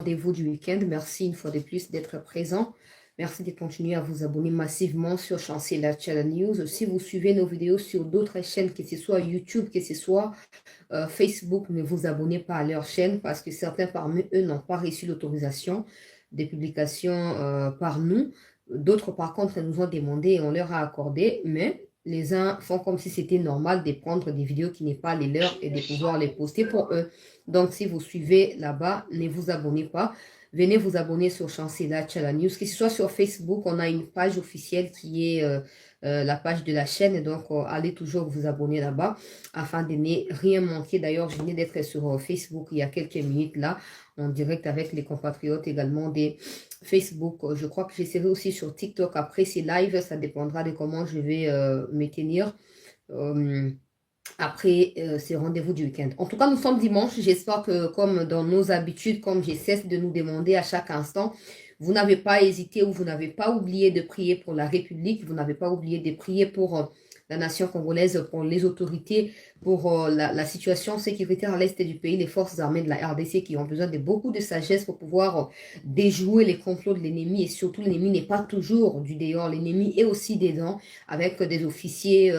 Rendez-vous du week-end. Merci une fois de plus d'être présent. Merci de continuer à vous abonner massivement sur Chancela Channel News. Si vous suivez nos vidéos sur d'autres chaînes, que ce soit YouTube, que ce soit Facebook, ne vous abonnez pas à leur chaîne parce que certains parmi eux n'ont pas reçu l'autorisation des publications par nous. D'autres, par contre, nous ont demandé et on leur a accordé, mais les uns font comme si c'était normal de prendre des vidéos qui n'est pas les leurs et de pouvoir les poster pour eux. Donc, si vous suivez là-bas, ne vous abonnez pas. Venez vous abonner sur Chancela Channel News. Que ce soit sur Facebook, on a une page officielle qui est la page de la chaîne. Donc, allez toujours vous abonner là-bas afin de ne rien manquer. D'ailleurs, je venais d'être sur Facebook il y a quelques minutes là, en direct avec les compatriotes également des Facebook. Je crois que j'essaierai aussi sur TikTok après ces lives. Ça dépendra de comment je vais me tenir. Après ces rendez-vous du week-end. En tout cas, nous sommes dimanche. J'espère que, comme dans nos habitudes, comme je cesse de nous demander à chaque instant, vous n'avez pas hésité ou vous n'avez pas oublié de prier pour la République, vous n'avez pas oublié de prier pour la nation congolaise, pour les autorités, pour la situation sécuritaire à l'est du pays, les forces armées de la RDC qui ont besoin de beaucoup de sagesse pour pouvoir déjouer les complots de l'ennemi. Et surtout, l'ennemi n'est pas toujours du dehors, l'ennemi est aussi dedans, avec des officiers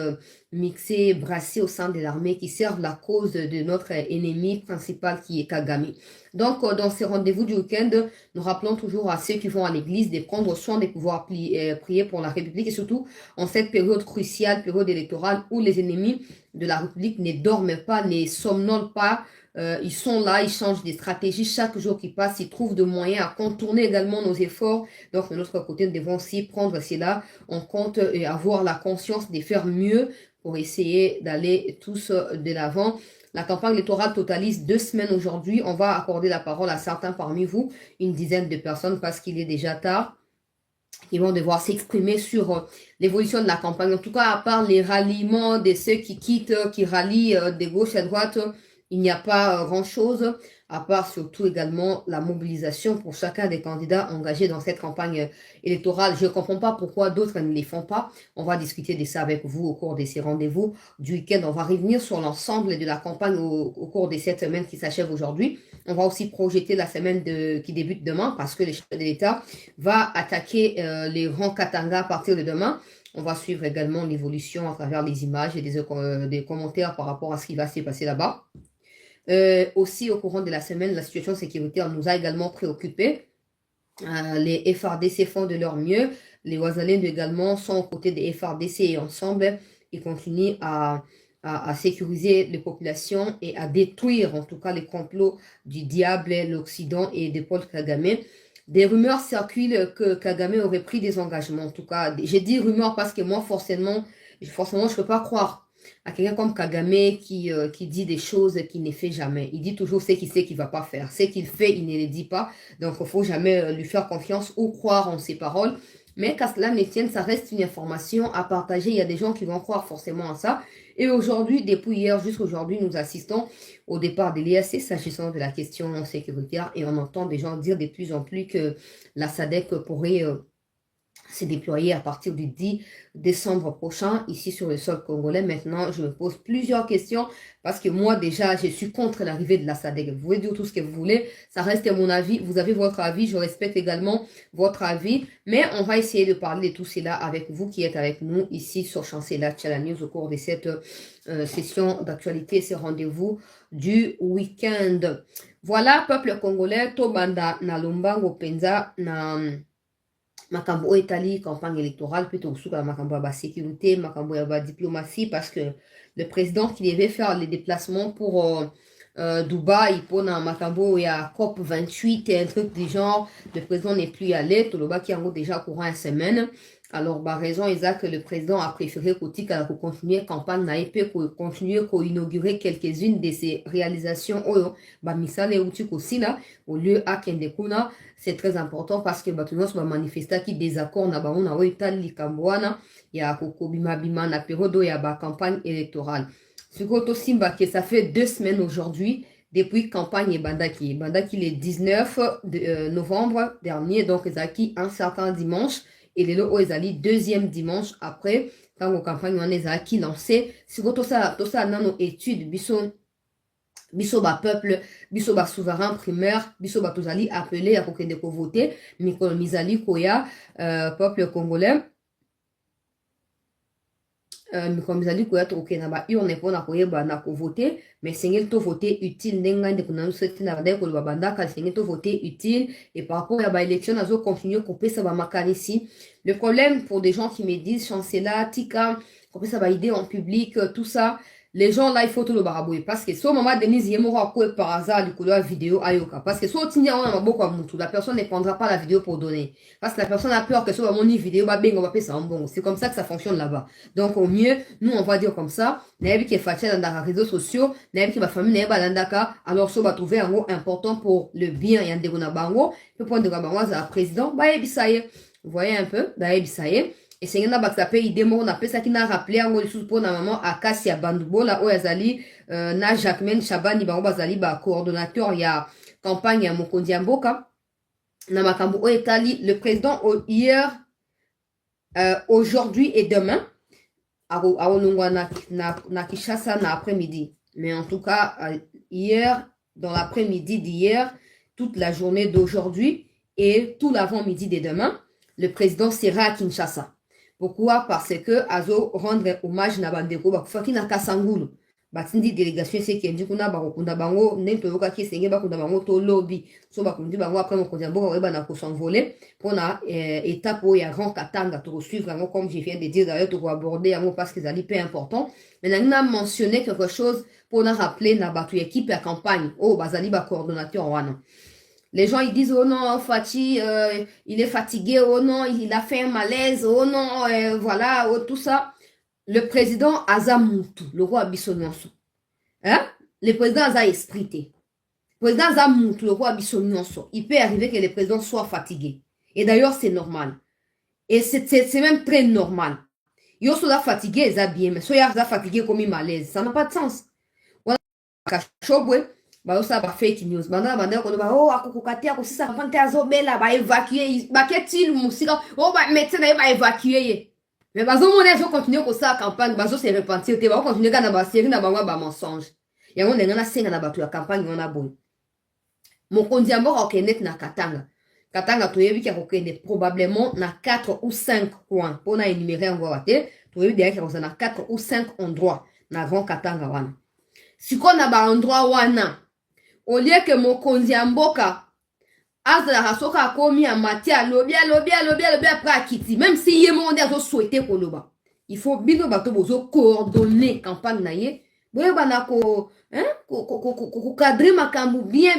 mixés, brassés au sein de l'armée qui servent la cause de notre ennemi principal qui est Kagame. Donc, dans ces rendez-vous du week-end, nous rappelons toujours à ceux qui vont à l'église de prendre soin de pouvoir prier pour la République et surtout en cette période cruciale, période électorale où les ennemis de la République ne dorment pas, ne somnolent pas. Ils sont là, ils changent des stratégies. Chaque jour qui passe, ils trouvent de moyens à contourner également nos efforts. Donc, de notre côté, nous devons aussi prendre cela en compte et avoir la conscience de faire mieux pour essayer d'aller tous de l'avant. La campagne électorale totalise 2 semaines aujourd'hui. On va accorder la parole à certains parmi vous, une dizaine de personnes parce qu'il est déjà tard. Ils vont devoir s'exprimer sur l'évolution de la campagne. En tout cas, à part les ralliements de ceux qui quittent, qui rallient de gauche à droite, il n'y a pas grand-chose, à part surtout également la mobilisation pour chacun des candidats engagés dans cette campagne électorale. Je ne comprends pas pourquoi d'autres ne les font pas. On va discuter de ça avec vous au cours de ces rendez-vous du week-end. On va revenir sur l'ensemble de la campagne au cours de cette semaine qui s'achève aujourd'hui. On va aussi projeter la semaine qui débute demain parce que le chef de l'État va attaquer les rangs Katanga à partir de demain. On va suivre également l'évolution à travers les images et des commentaires par rapport à ce qui va se passer là-bas. Aussi, au courant de la semaine, la situation sécuritaire nous a également préoccupés. Les FRDC font de leur mieux. Les Ouazalènes également sont aux côtés des FRDC et ensemble, ils continuent à sécuriser les populations et à détruire en tout cas les complots du diable, l'Occident et de Paul Kagame. Des rumeurs circulent que Kagame aurait pris des engagements. En tout cas, j'ai dit rumeurs parce que moi, forcément, je ne peux pas croire à quelqu'un comme Kagame qui dit des choses qu'il ne fait jamais. Il dit toujours ce qu'il sait qu'il ne va pas faire. Ce qu'il fait, il ne les dit pas. Donc, il ne faut jamais lui faire confiance ou croire en ses paroles. Mais qu'à cela ne tienne, ça reste une information à partager. Il y a des gens qui vont croire forcément à ça. Et aujourd'hui, depuis hier jusqu'à aujourd'hui, nous assistons au départ de l'EAC s'agissant de la question sécuritaire et on entend des gens dire de plus en plus que la SADC pourrait s'est déployé à partir du 10 décembre prochain ici sur le sol congolais. Maintenant, je me pose plusieurs questions parce que moi déjà, je suis contre l'arrivée de la SADC. Vous pouvez dire tout ce que vous voulez, ça reste mon avis. Vous avez votre avis, je respecte également votre avis. Mais on va essayer de parler de tout cela avec vous qui êtes avec nous ici sur Chancela Channel News au cours de cette session d'actualité, ces rendez-vous du week-end. Voilà, peuple congolais, Tobanda Nalumbango Penza na makambo etali campagne électorale plutôt sous la makambo ya sécurité, makambo ya diplomatie parce que le président qui devait faire les déplacements pour Dubaï pour na makambo ya COP 28 et un truc du genre, le président n'est plus allé, Toloba qui en déjà courant une semaine. Alors, raison exacte, le président a préféré pour continuer campagne na EP pour continuer pour inaugurer quelques-unes de ses réalisations misale outil aussi là au lieu à Kendekuna. C'est très important parce que tout le monde va manifester qui désaccord na bango na oitali likamboana ya kokobima bima na période ya ba campagne électorale. Sikoto Simba que ça fait 2 semaines aujourd'hui depuis campagne Bandaki. Bandaki le 19 novembre dernier, donc Zaki un certain dimanche et les lots ezali deuxième dimanche après quand la campagne on ezaki lancé. Sikoto ça nano étude biso biso ba peuple, biso ba souverain primaire, biso ba tozali appelé à kokende ko voter, mikolo mizali koya peuple congolais. Mikolo mizali koya tokokende ba urne mpona koyeba na ko voter, mais sengeli to voter utile ndenge ndeko na biso ete na bandaki koloba bandaka sengeli to voter utile, et par rapport à ba élection nazo continuer kopesa ba makanisi. Le problème pour des gens qui me disent chancela tika kopesa ba idée en public, tout ça, les gens là il faut tout le barabouiller parce que so maman Denise yemora quoi par hasard du coup la vidéo ayoka parce que so tinya on a beaucoup à mutu, la personne ne prendra pas la vidéo pour donner parce que la personne a peur que so mon vidéo ba bengo va payer ça en bon, c'est comme ça que ça fonctionne là-bas. Donc au mieux nous on va dire comme ça naebi qui est fâché dans les réseaux sociaux, naebi qui va famille naebi landaka, alors so va trouver un mot important pour le bien et ndeko na bango peut prendre bango za président ba ebisaye. Vous voyez un peu ba ebisaye. Et c'est un baksape idemo on appelle ça qui n'a rappelé en sous pour na maman Akasia Bandubola Oyazali na Jacqueline Chabani bango bazali ba coordonnateur ya campagne ya Mokonzi Mboka na makambo o etali le président hier aujourd'hui et demain à na Kinshasa na après-midi, mais en tout cas hier dans l'après-midi d'hier, toute la journée d'aujourd'hui et tout l'avant-midi de demain, le président sera à Kinshasa. Pourquoi? Parce que azo rendre hommage na bandeko bakufaki na Kasangulu. Batindi délégation c'est qui dit kuna bakunda bango nento yoka ki senge bakunda bango to lobby. So bakundi bango après Mokonzi Mboka ba na ko s'envoler pour na étape où il y a grand Katanga to suivre vraiment comme je viens de dire d'ailleurs to aborder yango parce que c'est hyper important. Mais on a mentionné quelque chose pour na rappeler na batu équipe à campagne oh bazali ba coordonnateur wana. Les gens ils disent oh non Fati il est fatigué, oh non il a fait un malaise, oh non voilà oh, tout ça. Le président Azamutu, le roi Bissonionso, hein? Le président Aza esprité. Le président Azamutu, le roi Bissonionso, il peut arriver que le président soit fatigué. Et d'ailleurs c'est normal. Et c'est même très normal. Yo soit fatigué, ça bien, mais soit fatigué comme un malaise, ça n'a pas de sens. Voilà, kachobwe. Bah ça va fake news banda ko ba oh akokokatia ko sisa fante azobela ba évacuer ba ketil musika oh ba médecin ba évacuer mais bazo mona zo continuer ko sa campagne bazo se repentir te ba continuer kana ba série na ba mensonge yango ndenga na senga na batu ya campagne on a bon Mokonzi Mboka okenet na Katanga toyebi ki kokende probablement na 4 ou 5 coins pour na énumérer en voate toyebi derrière ko na 4 ou 5 endroits na grand Katanga wana siko na ba endroit wana au lieu que Mokonzi Mboka azala soka komi a matia lobia après akiti même si yé monde azo souhaité koloba il faut bino bato bozo coordonner campagne na ye boye bana ko hein ko cadrer makambu bien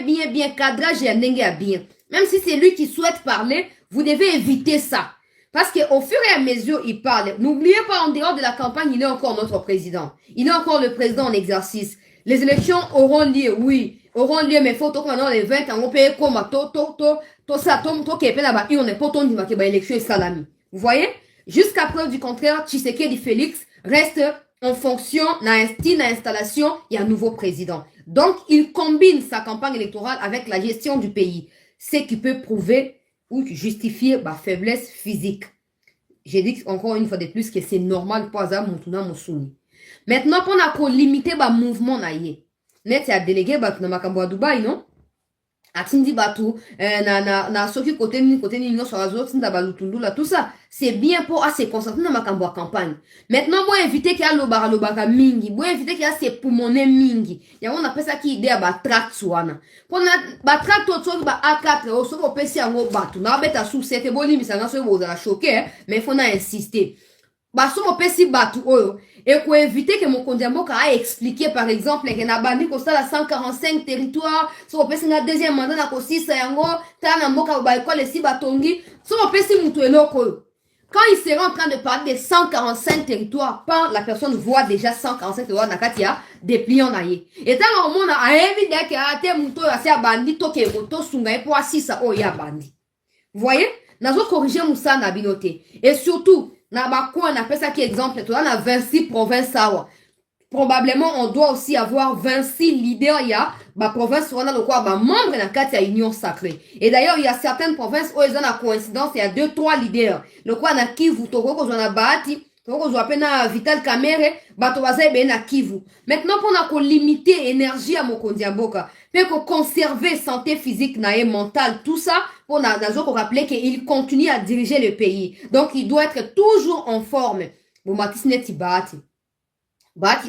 cadrage ya ndenge ya bien même si c'est lui qui souhaite parler vous devez éviter ça parce que au fur et à mesure il parle n'oubliez pas en dehors de la campagne il est encore notre président il est encore le président en exercice les élections auront lieu oui auront lieu mais faut que maintenant les 20 ans on peut comme to ça to kepe na ba on est pas ton dima ke ba élection salami vous voyez jusqu'à preuve du contraire Tshisekedi Félix reste en fonction na installation il y a un nouveau président donc il combine sa campagne électorale avec la gestion du pays ce qui peut prouver ou justifier ba faiblesse physique. J'ai dit encore une fois de plus que c'est normal pour ça mutuna musuni. Maintenant pour na ko limiter ba mouvement na ye net ya délégué batu na makambo ya Dubai non atindi batu na soki côté ni no sur azot nda balutundula tout ça c'est bien pour se concentrer na makambo ya campagne. Maintenant pour éviter qu'il y a lobaka mingi pour éviter qu'il y a se pulmoner mingi ya on appelle ça qui idée ba tract wana pour na ba tract to ba A4 o so pesi yango batu na beta sous cette boni misanga so boza choquer mais il faut na insister ba so pesi batu oyo et pour éviter que Mokonzi Mboka a expliqué par exemple que na bandi ko sala 145 territoires so pesi na deuxième mandat na ko 6 yango ta na mboka ba école si batongi so pesi mutu eloko quand il sera en train de parler de 145 territoires par la personne voit déjà 145 territoires na katia dépliant na ye et tant au monde a évidemment que a te mutu ya sia bandi to ke to sunga pour assisa o ya bandi vous voyez nazo corriger musa na binoté et surtout na bakwa na pesa qui exemple toi na 26 provinces sawa probablement on doit aussi avoir 26 leaders ya ba province wana le quoi ba membre na kati ya union sacrée et d'ailleurs il y a certaines provinces où ils ont la coïncidence il y a 2-3 leaders le quoi na Kivu Toko ko na bahati tokozwa pe na Vital Kamerhe bato baza ebele na Kivu. Maintenant mpona kolimiter énergie ya mokonzi ya mboka pe koconserver santé physique na ye mentale tout ça mpona nazo korappeler que il continue à diriger le pays, donc il doit être toujours en forme. Bomakisi neti Bahati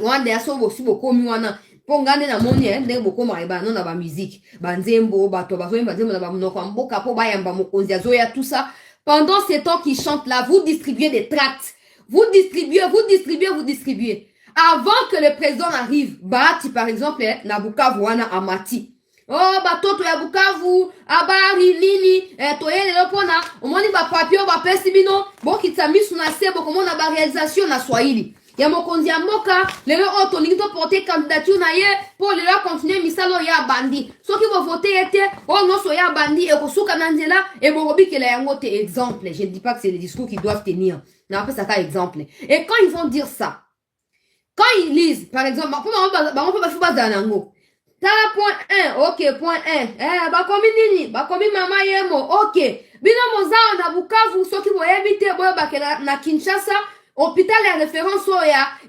wana deya so bosi bokomi wana mpo nga nde namoni ndenge bokomaka bano na bamusike banzembo bato bazoyemba nzembo na bamonoko ya mboka mpo bayamba mokonzi azoya tout ça. Pendant ces temps qui chantent là, vous distribuez des tracts. Vous distribuez. Avant que le président arrive, Bahati par exemple, na Bukavu wana amati. Oh, batoto ya Bukavu, abari, nini, toyele lopona, omoni ba papio, ba pesibino, bo kitamisu na sebo, komona ba réalisation na Swahili. Ya mokonzi ya mboka, lelo oto lingi to porter candidature na ye, pour lelo continuer misalo ya bandi. Soki bo voter ete, oh non so ya bandi, e kosuka nanzela, e bo robi ke la yango te exemple. Je ne dis pas que c'est les discours qu'ils doivent tenir. Non, après ça, exemple. Et quand ils vont dire ça, quand ils lisent, par exemple, on peut pas faire nango. Tala point 1, ok, point 1. Bakomi nini, bakomi mama yemo, ok. Bino mozao na Bukavu, soki bo ebite, boyo bakela na Kinshasa, hôpital ya référence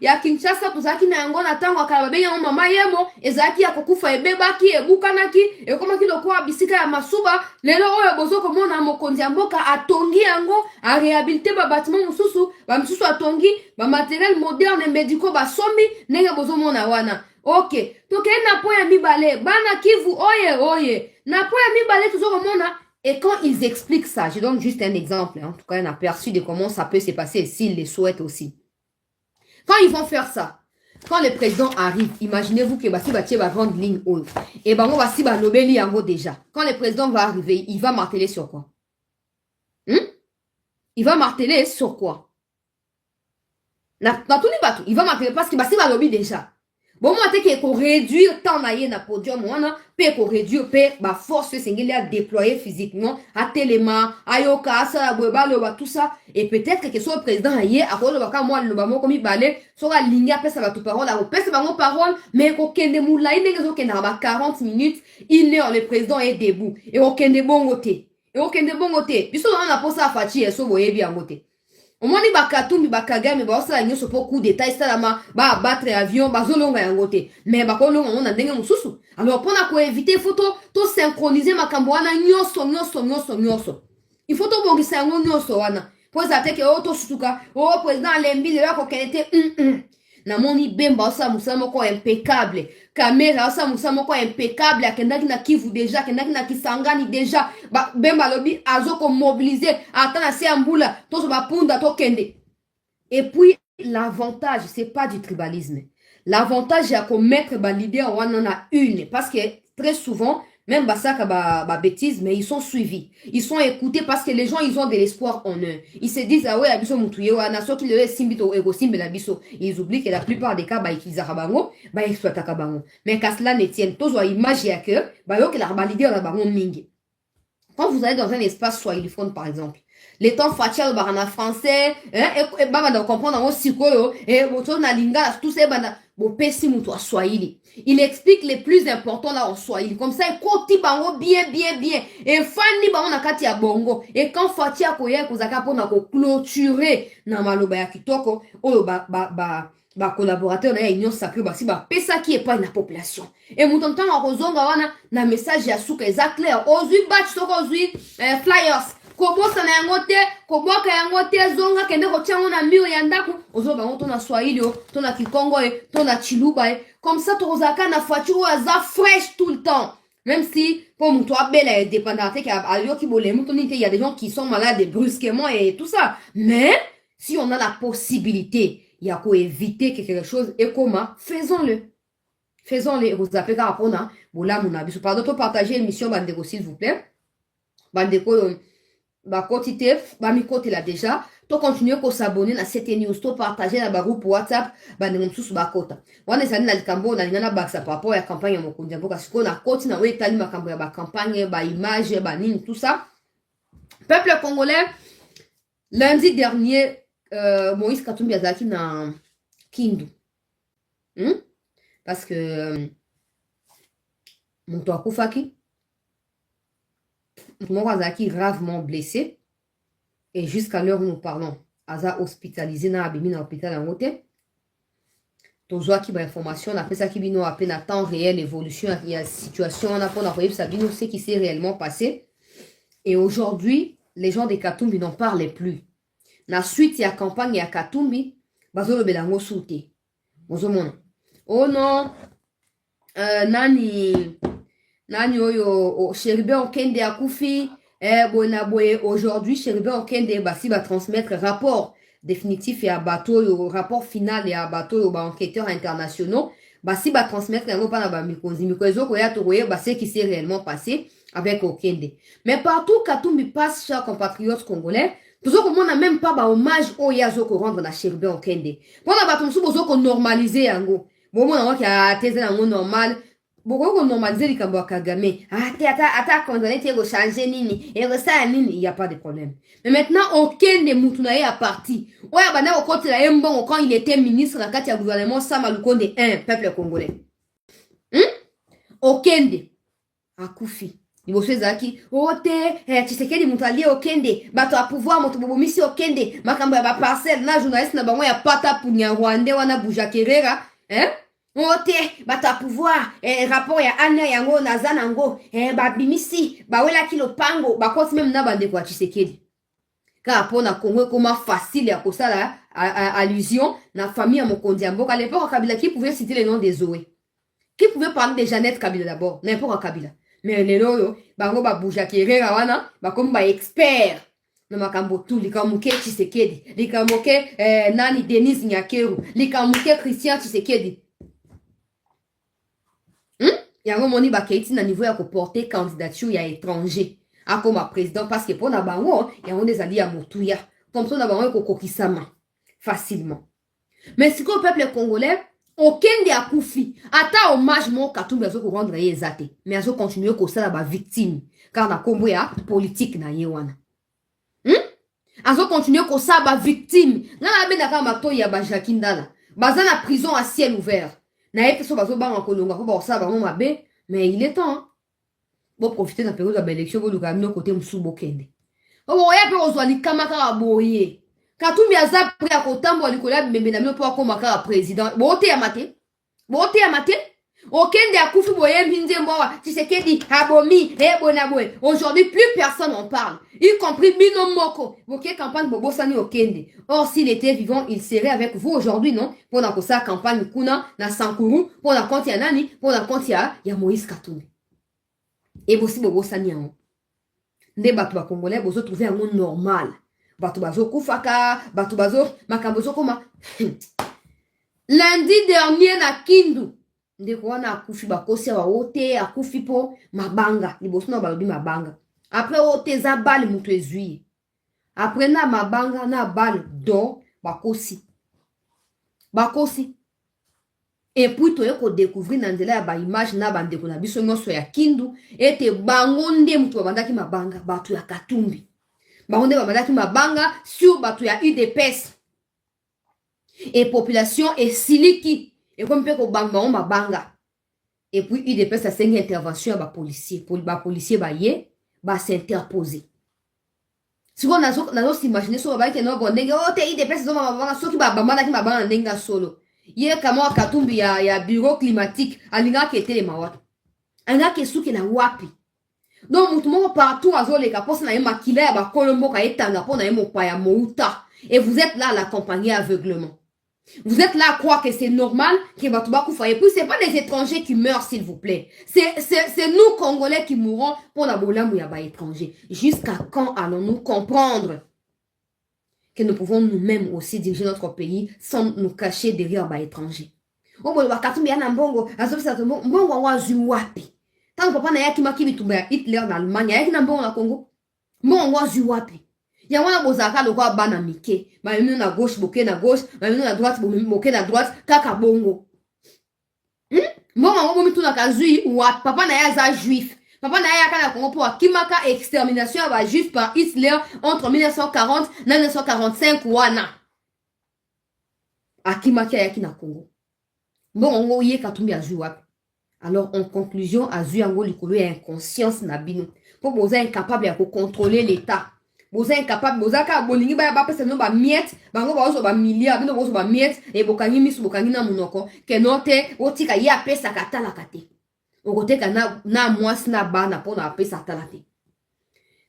ya Kinshasa tozaki na yango na tango akala babengi yango mama yemo ezalaki ya kokufa ebebaki ebukanaki ekomaki lokola bisika ya masuba. Lelo oyo bozo komona mokonzi ya mboka atongi yango aréhabilité babatiment mosusu bamisusu atongi bamateriel moderne médicaux basombi ndenge bozomona wana. Ok, tokei na po ya mibale bana Kivu oye na po ya mibale tozokomona. Et quand ils expliquent ça, je donne juste un exemple, en tout cas un aperçu de comment ça peut se passer s'ils le souhaitent aussi. Quand ils vont faire ça, quand le président arrive, imaginez-vous que Bassi Batie va vendre ligne haute. Et Bango Bassi va lobeli yango déjà. Quand le président va arriver, il va marteler sur quoi? Il va marteler sur quoi? Na tout ni batou, il va marteler parce que Bassi va lobby déjà. Bon, moi, t'es qu'on réduire tant naïe na podium, on peut qu'on réduire, ba force singeli à déployer physiquement, à téléma, à yoka, ça, à tout ça. Et peut-être que soit le président aïe, à cause de baka, moi, le bamo, comme il balait, soit la ligne, après ça va tout parole, à repère, ça va parole, mais aucun des moulaï, n'est pas 40 minutes, 1 heure, le président est debout. Et aucun des bons côtés. Puisque on a posé à Fati, et so, voyez bien côté. Omoni bakatumbi bakagame baosala nyonso po coup d'état esalama ba battre avion bazolonga yango te mais bakolonga ngo na ndenge mosusu. Alors mpona koevite faut to synchroniser makambo wana nyonso il faut tobongisa yango nyonso wana po eza te ke o tosutuka o président alembi lelo akokende te namoni Bemba osala mosala moko impeccable, Kamera osala mosala moko impeccable, akendaki na Kivu déjà, akendaki na Kisangani déjà, Bemba lobi azo ko mobiliser ata na se mbula tozo bapunda tokende. Et puis l'avantage c'est pas du tribalisme. L'avantage c'est qu'on mettre ba leader wana na une parce que très souvent même Bassaka bêtise, mais ils sont suivis. Ils sont écoutés parce que les gens, ils ont de l'espoir en eux. Ils se disent, ah ouais, abiso moutouye, ou anaso qui le simbito ego simbe la biso. Ils oublient que la plupart des cas, bah, ils utilisent Rabango, bah, ils exploitent Kabango. Mais qu'à cela ne tienne, tous ont image à cœur, bah, yo, que la validé la baron mingi. Quand vous allez dans un espace swahiliphone, par exemple, les temps facial barana français, et bah, on comprendre en sikoyo, et moto na linga, tout ça, bah, bon, pessi moutou à swahili. Il explique les plus importants là en Swahili. Comme ça, il côté bango bien. Et Fanny bango na kati ya bongo. Et quand Fatia koye kozaka pona ko clôturer na maloba ya kitoko, oyo ba collaborateur na ya union sacrée basi ba pesa qui est pas na population. Et moutontan en kozonga wana na message ya suka eza clair. Ozui batch toko ozui flyers. Kobosa na yango te, koboka yango te, zonga kende kotiango na mur ya ndako, ozo bango to na Swahili, to na Kikongo, to na Chiluba. Comme ça, tozaka na voiture aza fraîche tout le temps. Même si, pour mon toi, belle est dépendante, il y a des gens qui sont malades brusquement et tout ça. Mais, si on a la possibilité, il y a qu'à éviter quelque chose, et comment, faisons-le. Faisons-le. Vous appelez à répondre, voilà mon avis. Pardon, pour partager l'émission, Bandeko, s'il vous plaît. Bandeko, quantité, mi côté là déjà. To continuer ko s'abonner na cette news, to partager na groupe WhatsApp, bandeko msusu bakota. Wana ezali na likambo na lingana baksa par rapport ya campagne ya mokonzi mboka siko na koti na wetali makambo ya ba campagne, ba image, ba nini tout ça. Peuple congolais, lundi dernier, Moïse Katumbi azaki na Kindu. Parce que moto akufaki. Moto azaki gravement blessé. Et jusqu'à l'heure où nous parlons, aza hospitalisé na abimi na hôpital yango te. Tozwa ki ba information na pesa ki bino appelé na temps réel évolution ya situation on a pour na koyebisa bino ce qui s'est réellement passé. Et aujourd'hui, les gens de Katumbi n'en parlaient plus. Na suite ya campagne ya Katumbi, bazolobela yango soute. Bozomona. Oh non, nani oyo Chérubin Okende akufi, boye aujourd'hui Chérubin Okende basi ba transmettre rapport définitif ya bateau, rapport final ya bateau ba enquêteurs internationaux, basi ba transmettre yango pa na ba mikonzi mikozo ko ya to basi qui s'est réellement passé avec Okende. Mais partout Katumbi passe, chers compatriotes congolais, toujours comme on n'a même pas ba hommage au yazo ko rendre na Chérubin Okende. Pour na ba tonsu bozo ko normaliser yango. Bon mon yango ki a teze yango normal. Boko ko normaliser likambo ya Kagame. Ata condamné te go changer nini. Et ça nini, il y a pas de problème. Mais maintenant Okende mutu na ye a parti. Oya bana ko kote la yembongo quand il était ministre na kati ya gouvernement Sama Lukonde 1 peuple congolais. Okende akufi. Liboso ezalaki ote Tshisekedi mutu alie Okende bato a pouvoir moto bobomisi Okende makambo ya ba parcelle na journaliste na bango ya pata punya Rwande wana Buja Kerera ote bato a pouvoir rapport ya ane yango naza nango babimisi bawelaki lopango bakoti même na bandeko ya Tshisekedi ka pona Congo koma facile ya kosala allusion na famille ya mokonzi ya mboka. À l'époque Kabila qui pouvait citer le nom des Zoé, qui pouvait parler de Jeannette Kabila d'abord, n'importe Kabila. Mais lelo yo bango ba Buja Kerera wana bakomi ba expert na makambo tu likamuke Tshisekedi, likamuke nani Denis Nyakeru, likamuke Christian Tshisekedi. Yango moni ba keiti na niveau ya ko porter candidature ya étranger akoma président parce que pour na bango yango ezali ya motuya comme ça na bango ko kokisama facilement. Mais si ko peuple congolais Okende akufi ata hommage mo Katumbi azo ko rendre ye ezate mais azo continuer ko sala ba victime car na kombo ya politique na ye wana azo continuer ko sala ba victime na benda kama to ya ba Jakindala baza na prison à ciel ouvert na ye so bazo banga kolonga ko ba sala ba mabe. Mais il est temps bon profiter de la période de l'élection pour le camino côté Msubo Okende oya pe ozwali kamaka boye Katumbi aza prêt à kotambo likola bembe na mio po akoma kaka président bote ya mate Okende akufi boye mbinze mboa Tshisekedi abomi bona boye. Aujourd'hui plus personne en parle y compris bino moko boke campagne bobo sani Okende. Or s'il était vivant il serait avec vous aujourd'hui non pour na kosa campagne kuna na Sankuru pour na compte ya nani pour na compte ya Moïse Katumbi et bosi bobo sani yango nde bato ba congolais bozo trouver yango normal. Bato bazo kufaka, bato bazo makambo zo koma. Lundi dernier na Kindu, ndeko wana akufi bakosi wa ote akufi po mabanga, liboso na balobi mabanga. Après ote za bali mutu ezui. Après na mabanga na bali do bakosi. Et puis to yeko découvrir na nzela ya ba image na bandeko na biso nyonso ya Kindu ete bango nde mutu bandaki mabanga bato ya Katumbi. Baronde babadaki mabanga sur bato ya UDPS et population et siliki et comme pe ko banga mabanga et puis UDPS a sengi intervention ba policier pour ba policier ba ye ba s'interposer. Si on nazo s'imaginer so ba ke no bondenge o te UDPS zo mabanga soki ba bamana ki mabanga ndenga solo ye kama Katumbi ya bureau climatique alinga ke tele mawatu anga ke suki na wapi. Donc mutu moko partout azoleka posa na ye makila ya ba kolombo ka etanga pona ye mopaya mouta et vous êtes là à l'accompagner aveuglement. Vous êtes là à croire que c'est normal que batuba kufa et puis c'est pas les étrangers qui meurent s'il vous plaît. C'est nous Congolais qui mourrons pour la bolamu ya ba étranger. Jusqu'à quand allons-nous comprendre que nous pouvons nous-mêmes aussi diriger notre pays sans nous cacher derrière ba étranger. O bo ba Katumbi ya na mbongo azobisa mbongo wa wapi. Tant papa na yaki maki bitumba ya Hitler na Allemagne yaki na mbongo na Congo mbongo wazi wapi ya wana bozaka lokwa bana mike ba yinu na gauche boke na gauche ba yinu na droite boke na droite kaka bongo mbongo ngo bomitu na kazui wapi papa na ya za juif papa na ya kana Congo pour akimaka extermination ya ba juif par Hitler entre 1940 na 1945 wana akimaka yaki na Congo mbongo ngo ye Katumbi azui wapi. Alors, en conclusion, Azu Yango Likolo est inconscience Nabino. Pour vous être incapable de contrôler l'État. vous êtes incapable, vous êtes bolingi ba ba pesa no ba miette, bango ba so ba milliard, no ba so ba miette et bokangi misu bokangi na munoko, ke note otika ya pesa katala kate. Okoteka na mwasi na bana pona pesa talate.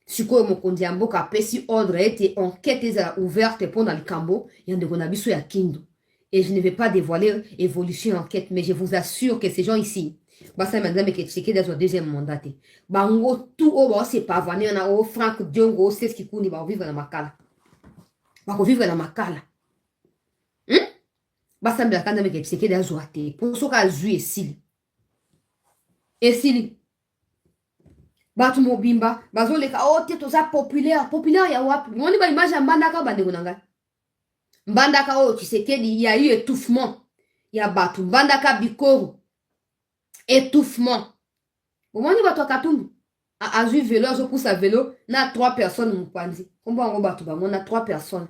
Sikoyo mokonzi ya mboka apesi ordre ete enquête ezala ouverte pona likambo ya ndeko na biso ya Kindu. Et je ne vais pas dévoiler évolution enquête, mais je vous assure que ces gens ici, basa madame ke Tshisekedi dans son deuxième mandat. Bango tout o ba se pavaner na o Frank Diongo c'est ce qui kuni ba vivre na makala. Ba vivre na makala. Basa madame ke Tshisekedi azoate. Pour so ka zu esili. Esili. Batu mobimba, bazoleka o te toza populaire ya wapi. Moni ba image ya Mbandaka bandeko nanga. Mbandaka o Tshisekedi, il y a eu étouffement. Il y a batu Mbandaka Bikoro. Étouffement. Moni batu akatumbu. A azu vélo, azo pousse à vélo, na 3 personnes mpanzi. Komba ngo batu ba, on a 3 personnes.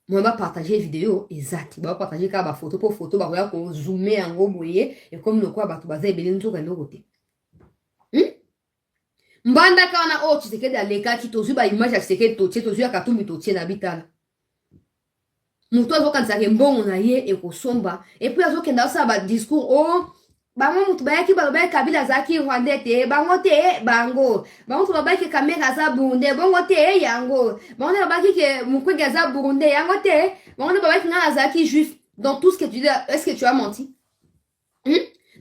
Moi ba partager vidéo exact. Ba partager ka ba photo pour photo ba ko zoomer en boye et comme le quoi batu baza ebele nzoka ndo côté. Mbandaka wana o Tshisekedi aleka ki tozu ba image ya Tshisekedi totie tozu ya Katumbi totie na bitala. Mutu azokanisa ke mbongo na ye ekosomba et puis azokenda sa ba discours o bango mutu bayaki baloba Kabila zaki Rwanda te bango te bango mutu babaki Kamera za Burundi bango te yango bango babaki ke Mukwege za Burundi yango te bango babaki ngana zaki juif. Dans tout ce que tu dis, est-ce que tu as menti?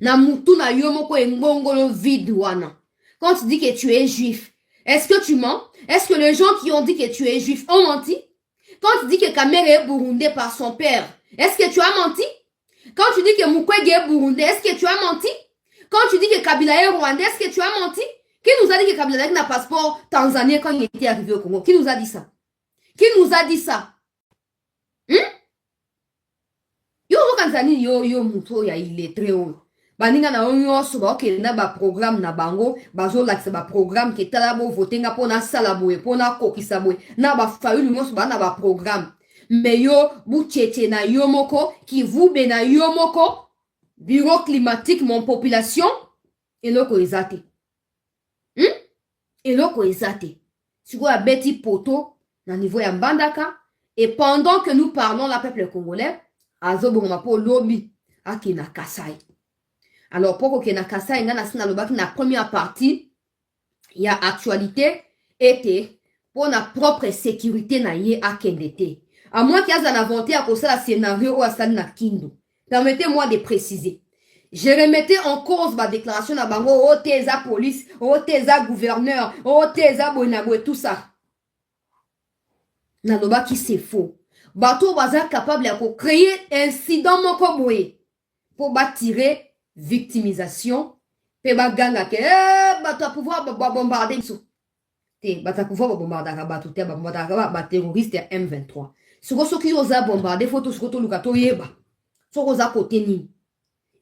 Na mutu na yo moko engongolo vide wana. Quand tu dis que tu es juif, est-ce que tu mens? Est-ce que les gens qui ont dit que tu es juif ont menti? Quand tu dis que Kamera est burundais par son père, est-ce que tu as menti? Quand tu dis que Mukwege est burundais, est-ce que tu as menti? Quand tu dis que Kabila est rwandais, est-ce que tu as menti? Qui nous a dit que Kabila n'a pas passeport tanzanien quand il était arrivé au Congo? Qui nous a dit ça? Qui nous a dit ça? Yo kanzani yo muto ya illettré o. Baninga na onyo so ba ke na ba programme na bango bazo lakse ba programme ke tala bo voter nga pona sala boye pona kokisa boye na ba faulu mo so ba na ba programme mais yo bu tchétché na yo moko qui vous be na yo moko bureau climatique mon population eloko ezate eloko ezate siko ya beti poto na niveau ya Mbandaka et pendant que nous parlons la peuple congolais azo bonga po lobby akina Kasai. Alors, pour que na Kasai, na première partie, il y a actualité, était pour la propre sécurité na ye a kendete. À moins qu'il y ait un inventé à cause de la scénario ou à ça na Kindu. Permettez-moi de préciser. Je remettais en cause ma déclaration na bango, oh teza police, oh teza gouverneur, oh teza bonaboué, tout ça. Naloba qui c'est faux. Bateau baza capable de créer incident moko boye pour tirer victimisation pe baganga ke bato pouvoir bombarder so te bato pouvoir bombarder bato te bombarder ba terroriste ya M23 soko soki oza bombarder photo soko to lukato yeba soko oza côté ni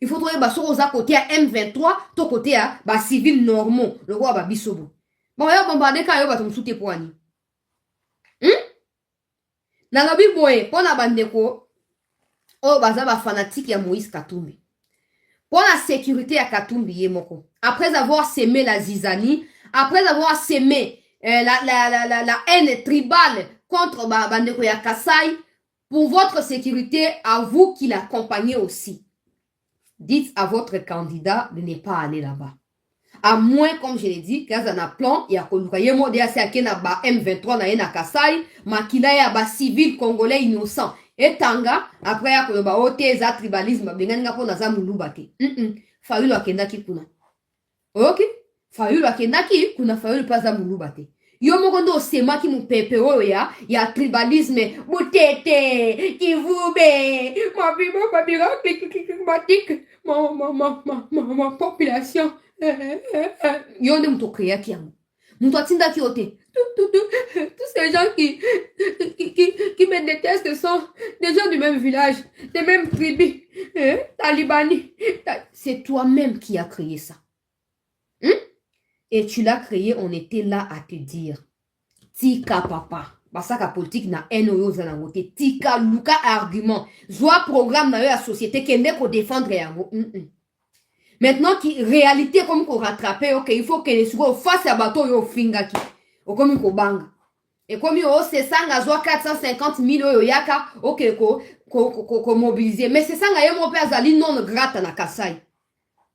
il faut trouver ba soko oza côté ya M23 to côté ya ba civil normaux le roi ba bisobo bon ya bombarder ka yo bato msute poani na lobi boye pona bandeko o baza ba fanatique ya Moïse Katumbi. Pour la sécurité à Katumbi Yemoko, après avoir sémé la zizanie, après avoir sémé la haine tribale contre Bandeko ya Kasai, pour votre sécurité, à vous qui l'accompagnez aussi, dites à votre candidat de ne pas aller là-bas. À moins, comme je l'ai dit, qu'il y a un plan, il y a un M23 na Kasai, makila ya ba civil congolais innocent. Et tanga, après, il y a un tribalisme, il y a un moulubate. Faulu akendaki kuna. Ok? Faulu akendaki kuna faulu pas za moulubate. Yo mokondo sema ki mu pepe oya, ya tribalisme, mutete, kivube, ma population. Yo ne muto créa ki amu. Muto atinda ki ote. Tous ces gens qui me détestent sont des gens du même village, des mêmes tribus, talibani. C'est toi-même qui as créé ça. Et tu l'as créé, on était là à te dire. Tika papa. Basaka politique na eno za na wote. Tika luka argument. Zoa programme na yo la société qui n'est qu'on défendre yango. Maintenant, qui réalité comme qu'on rattrape, ok, il faut que les souvent face à bateau yo fingaki. okomi kobanga. Et comme yo c'est ça ngazwa 450 000 oyo yaka ok ko mobiliser mais c'est ça nga yemo pe azali non grata na Kasai.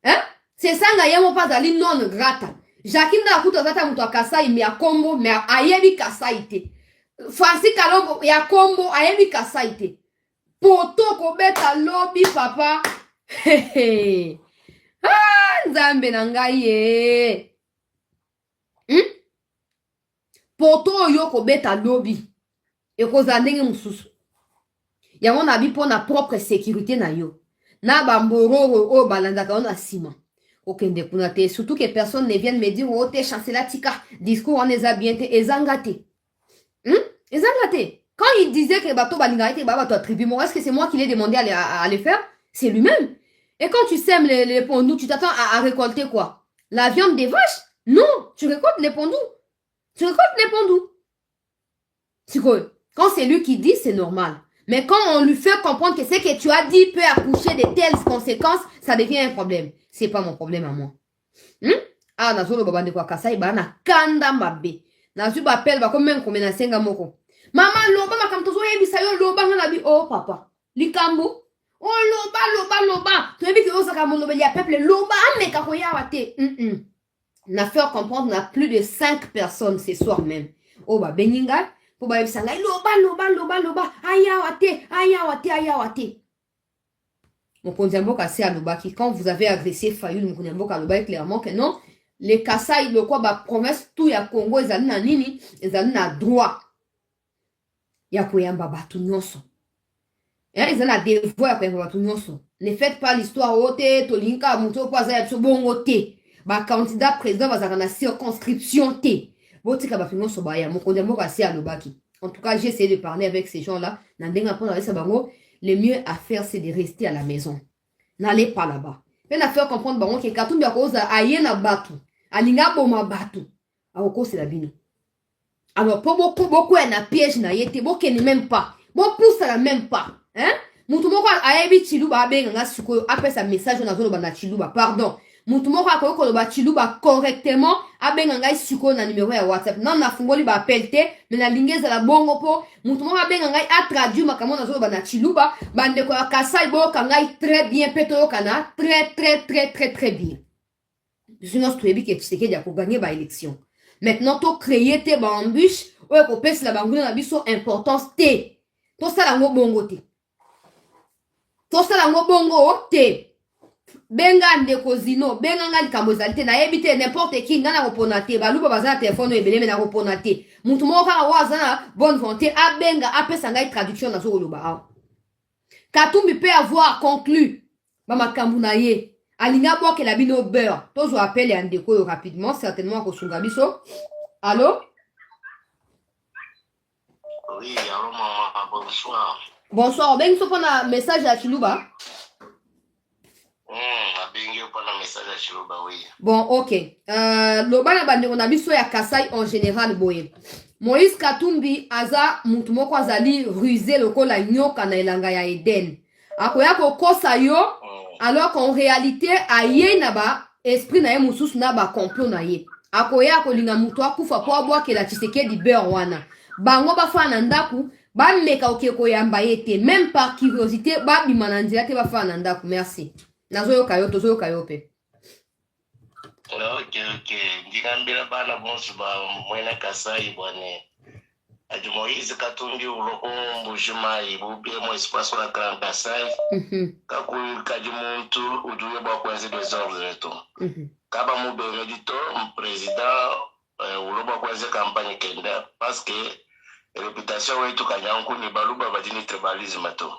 Hein? C'est ça nga yemo pe azali non grata. Jacqueline na kuto zata muto Kasai mais akombo mais ayebi Kasai te. Francis Kalongo ya kombo ayebi Kasai te. Poto ko beta lobby papa. Ah nzambe na ngai ye. Poto yo ko beta lobby. Et ko zandenge mususu. Yango na bi po na propre sécurité na yo. Na bamboro o balanda ka on a sima. Okende kuna te. Surtout que personne ne vienne me dire oh te chancela tika. Discours on les a bien te ezangate. Ezangate. Quand il disait que bateau balinga était bateau attribué, est-ce que c'est moi qui l'ai demandé à le faire? C'est lui-même. Et quand tu sèmes les pondous, tu t'attends à récolter quoi? La viande des vaches? Non, tu récoltes les pondous. Tu récoltes les pondous. C'est quoi? Quand c'est lui qui dit, c'est normal. Mais quand on lui fait comprendre que ce que tu as dit peut accoucher de telles conséquences, ça devient un problème. C'est pas mon problème à moi. Ah, nazolo babande kwa Kasai ba na kanda mabe. Nazu ba appel ba comme même comme na senga moko. Maman loba makamtozo yebisa yo loba nga na bi oh papa. Likambo. Oh loba. Tu as vu que osaka mon loba ya peuple loba ameka ko ya wate. Na faire comprendre na plus de 5 personnes ce soir même. Oh ba beninga pour ba yebisa ngai loba. Aya wate. Mon kondiamboka c'est alobaki quand vous avez agressé Fayulu mon kondiamboka alobaki clairement que non les Kasai le quoi ba promesse tout ya Congo ezali na nini ezali na droit ya koyamba batu nyonso. Ezali na devoir ya koyamba batu nyonso. Ne faites pas l'histoire ote tolinka muto po azali biso bongo te. Ba candidat président bazaka na circonscription te. Botika ba nyonso ba ya mon kondiamboka c'est alobaki. En tout cas, j'ai essayé de parler avec ces gens-là. Le mieux à faire, c'est de rester à la maison. N'allez pas là-bas. Faites à faire comprendre que Katumbi a cause aïe na batu. Alinga boma batu. Alors, c'est la bino. Alors, pour beaucoup, il y a un piège na yete. Beaucoup ne même pas. Beaucoup pousse à la même pas. Hein? Moutoumoko a yebi chiluba abe nga suko. Après sa message, on a zolo bana chiluba. Pardon. Moutoumoko a koyo koloba chiluba correctement. Abe nga suko na numéro ya WhatsApp. Non, na fungoli ba appel te. Mais la ligne za la bongo po. Moutoumoko abe nga a traduit makamo na zolo bana chiluba. Bande ko Kasai bo kangai très bien. Peto yo kana. Très bien. Sinon, si tu es bien que tu sais qu'il y a pour gagner ba élection. Maintenant, tu créer tes embûches. Ouais, pour pèse la bangoune na biso importance te. To ça la ngo bongo te. To ça la ngo bongo te. Benga ndeko zino, benga nga likambo ezali te na yebite n'importe qui nga na kopona te, baluba baza na telefone ebele me na kopona te. Mutu moko kaka waza na bonne volonté, abenga apesa ngai traduction na zokoloba awa. Katumbi peut avoir conclu ba makambu na ye. Alinga bokela bino beurre. Tozo appelle ya ndeko yo rapidement, certainement kosunga biso. Allô? Oui, allô maman, bonsoir. Bonsoir, bengi so pona message ya Chiluba. Bon, ok. Lobana bandeko na biso ya Kasai en général boye. Moïse Katumbi aza mutu moko azali rusé lokola nyoka na elanga ya Eden. Akoya kokosa yo alors qu'en réalité aye na ba esprit na ye mususu na ba complot na ye. Akoya kolinga mutu akufa po abwakela Tshisekedi beurre wana. Bango bafana ndaku ba meka okeko yamba yete même par curiosité ba bimana nzela te bafana ndaku. Merci. Nazoyoka yo tozoyoka yo pe. Ok. Ndingambira bana bonso ba mwena Kasai bwane. Adi Moïse Katumbi uloko mbushuma ibubie mo espace la Grand Kasai. Kakul kadi muntu uduye ba kwenze des ordres to. Kaba mu benedito président uloba kwenze campagne kenda parce que réputation wetu kanyanku ni baluba badini tribalisme to.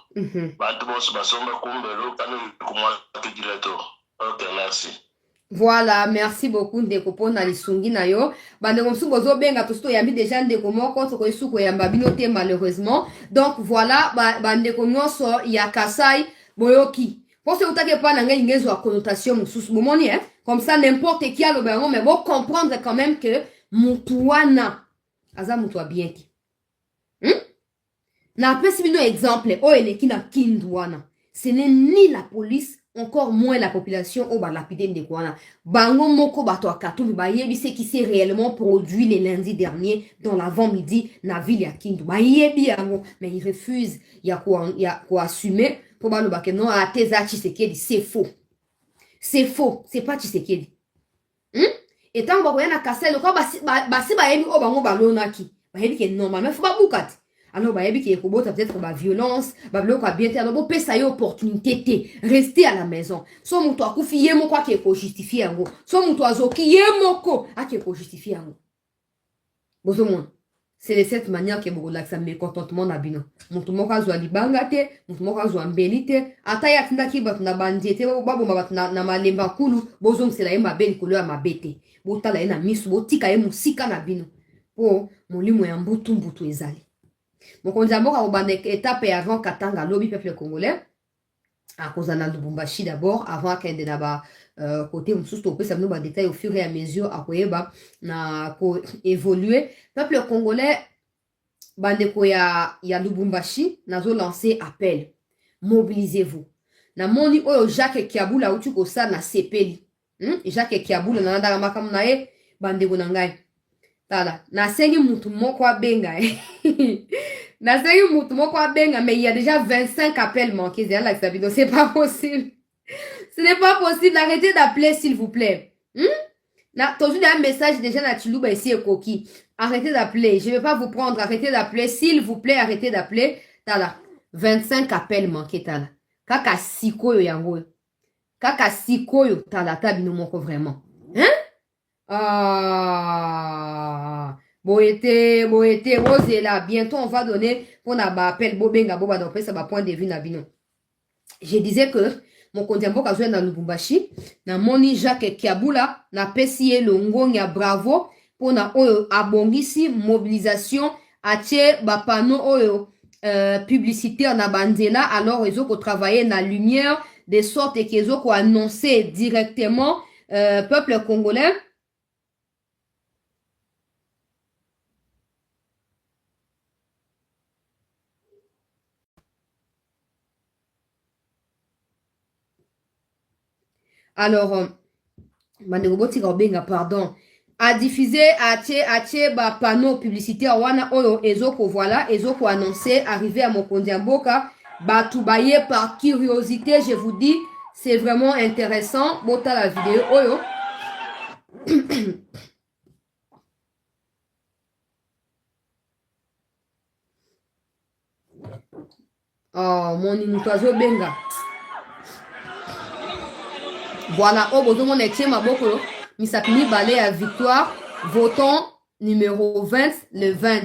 Bantu bonso basomba kumbelo kanu kumwa kidileto. Ok, merci. Voilà, merci beaucoup ndeko pona lisungi na yo. Bandeko msu bozo benga tosto yambi déjà ndeko moko soko isuko yamba binote malheureusement. Donc voilà, bandeko nyonso ya Kasai boyoki. Pour ce utake pa na ngai ngezo a connotation mususu bomoni hein. Comme ça n'importe qui a le bango mais bon comprendre quand même que mutuana aza mutu bien ki. Na pesi bino exemple o eleki na kindwana. Ce n'est ni la police encore moins la population au lapidé de Kouana. Bango moko bato akatumbi bayebi ce qui s'est réellement produit les lundis derniers dans l'avant-midi na ville ya Kindu. Bayebi yango, mais ils refusent ya quoi assumer pour baloba que non ateza Tshisekedi, c'est faux. C'est faux, c'est pas Tshisekedi. Et tant que vous na kasser le quoi basi bayebi o bango balonaki. Bayebi que normalement faut pas bukati. Alors, bayebi qui est peut-être la violence, bablo kwa bien alors bo pesa yo opportunité te rester à la maison. So muto akufi ye moko qui est pour justifier ngo. So muto azoki ye moko qui est pour justifier ngo. Bozo mon. C'est de cette manière que beaucoup l'accent mécontentement na bino. Muto moko azwa libanga te, muto moko azwa mbeli te, ata ya tinda ki bat na bandiete babo bat na malemba kulu, bozo msela ye mabeli kolo ya mabete. Botala ye na misu, botika ye musika na bino. Po molimo ya mbutu ezali. Mokonzi mboka obanda étape avant katanga lobby peuple congolais à cause de Lubumbashi d'abord avant qu'elle de ba côté mususu to pesa no ba détail au fur et à mesure akoyeba na ko évoluer peuple congolais bandeko ya Lubumbashi nazo lancer appel mobilisez-vous na moni oyo Jacques Kiabula uti ko sa na sepeli Jacques Kiabula na ndanga makamu na ye bandeko na ngai tala na sengi mutu moko abenga mais il y a déjà 25 appels manqués. C'est pas possible. Ce n'est pas possible. Arrêtez d'appeler, s'il vous plaît. Toujours un message déjà na Chilouba ici et Koki. Arrêtez d'appeler. Je ne vais pas vous prendre. Arrêtez d'appeler. S'il vous plaît, arrêtez d'appeler. Tala. 25 appels manqués. Tala. Kaka sikoyo yango. Kaka sikoyo. Tala. Tabino moko vraiment. Ah. Boete, Rose là. Bientôt, on va donner pour na appel Bobenga Boba donc ça va point de vue na bino. Je disais que mon kondiambo kazwe na Lubumbashi na moni Jacques Kiabula na pesi le ngonga bravo pour na oyo abongisi mobilisation atie ba panneau oyo publicitaire na banzela alors ils ont travaillé na lumière de sorte qu'ils ont annoncé directement peuple congolais. Alors, pardon, a diffusé à ba panneau publicitaire wana oyo ezoko voilà ezoko annoncé arrivé à Mokonzi Mboka batoubaye par curiosité je vous dis c'est vraiment intéressant bota la vidéo oyo oh mon inukazo benga. Voilà, au bout de mon étienne, ma boko, misakni balé à victoire, votons numéro 20, le 20.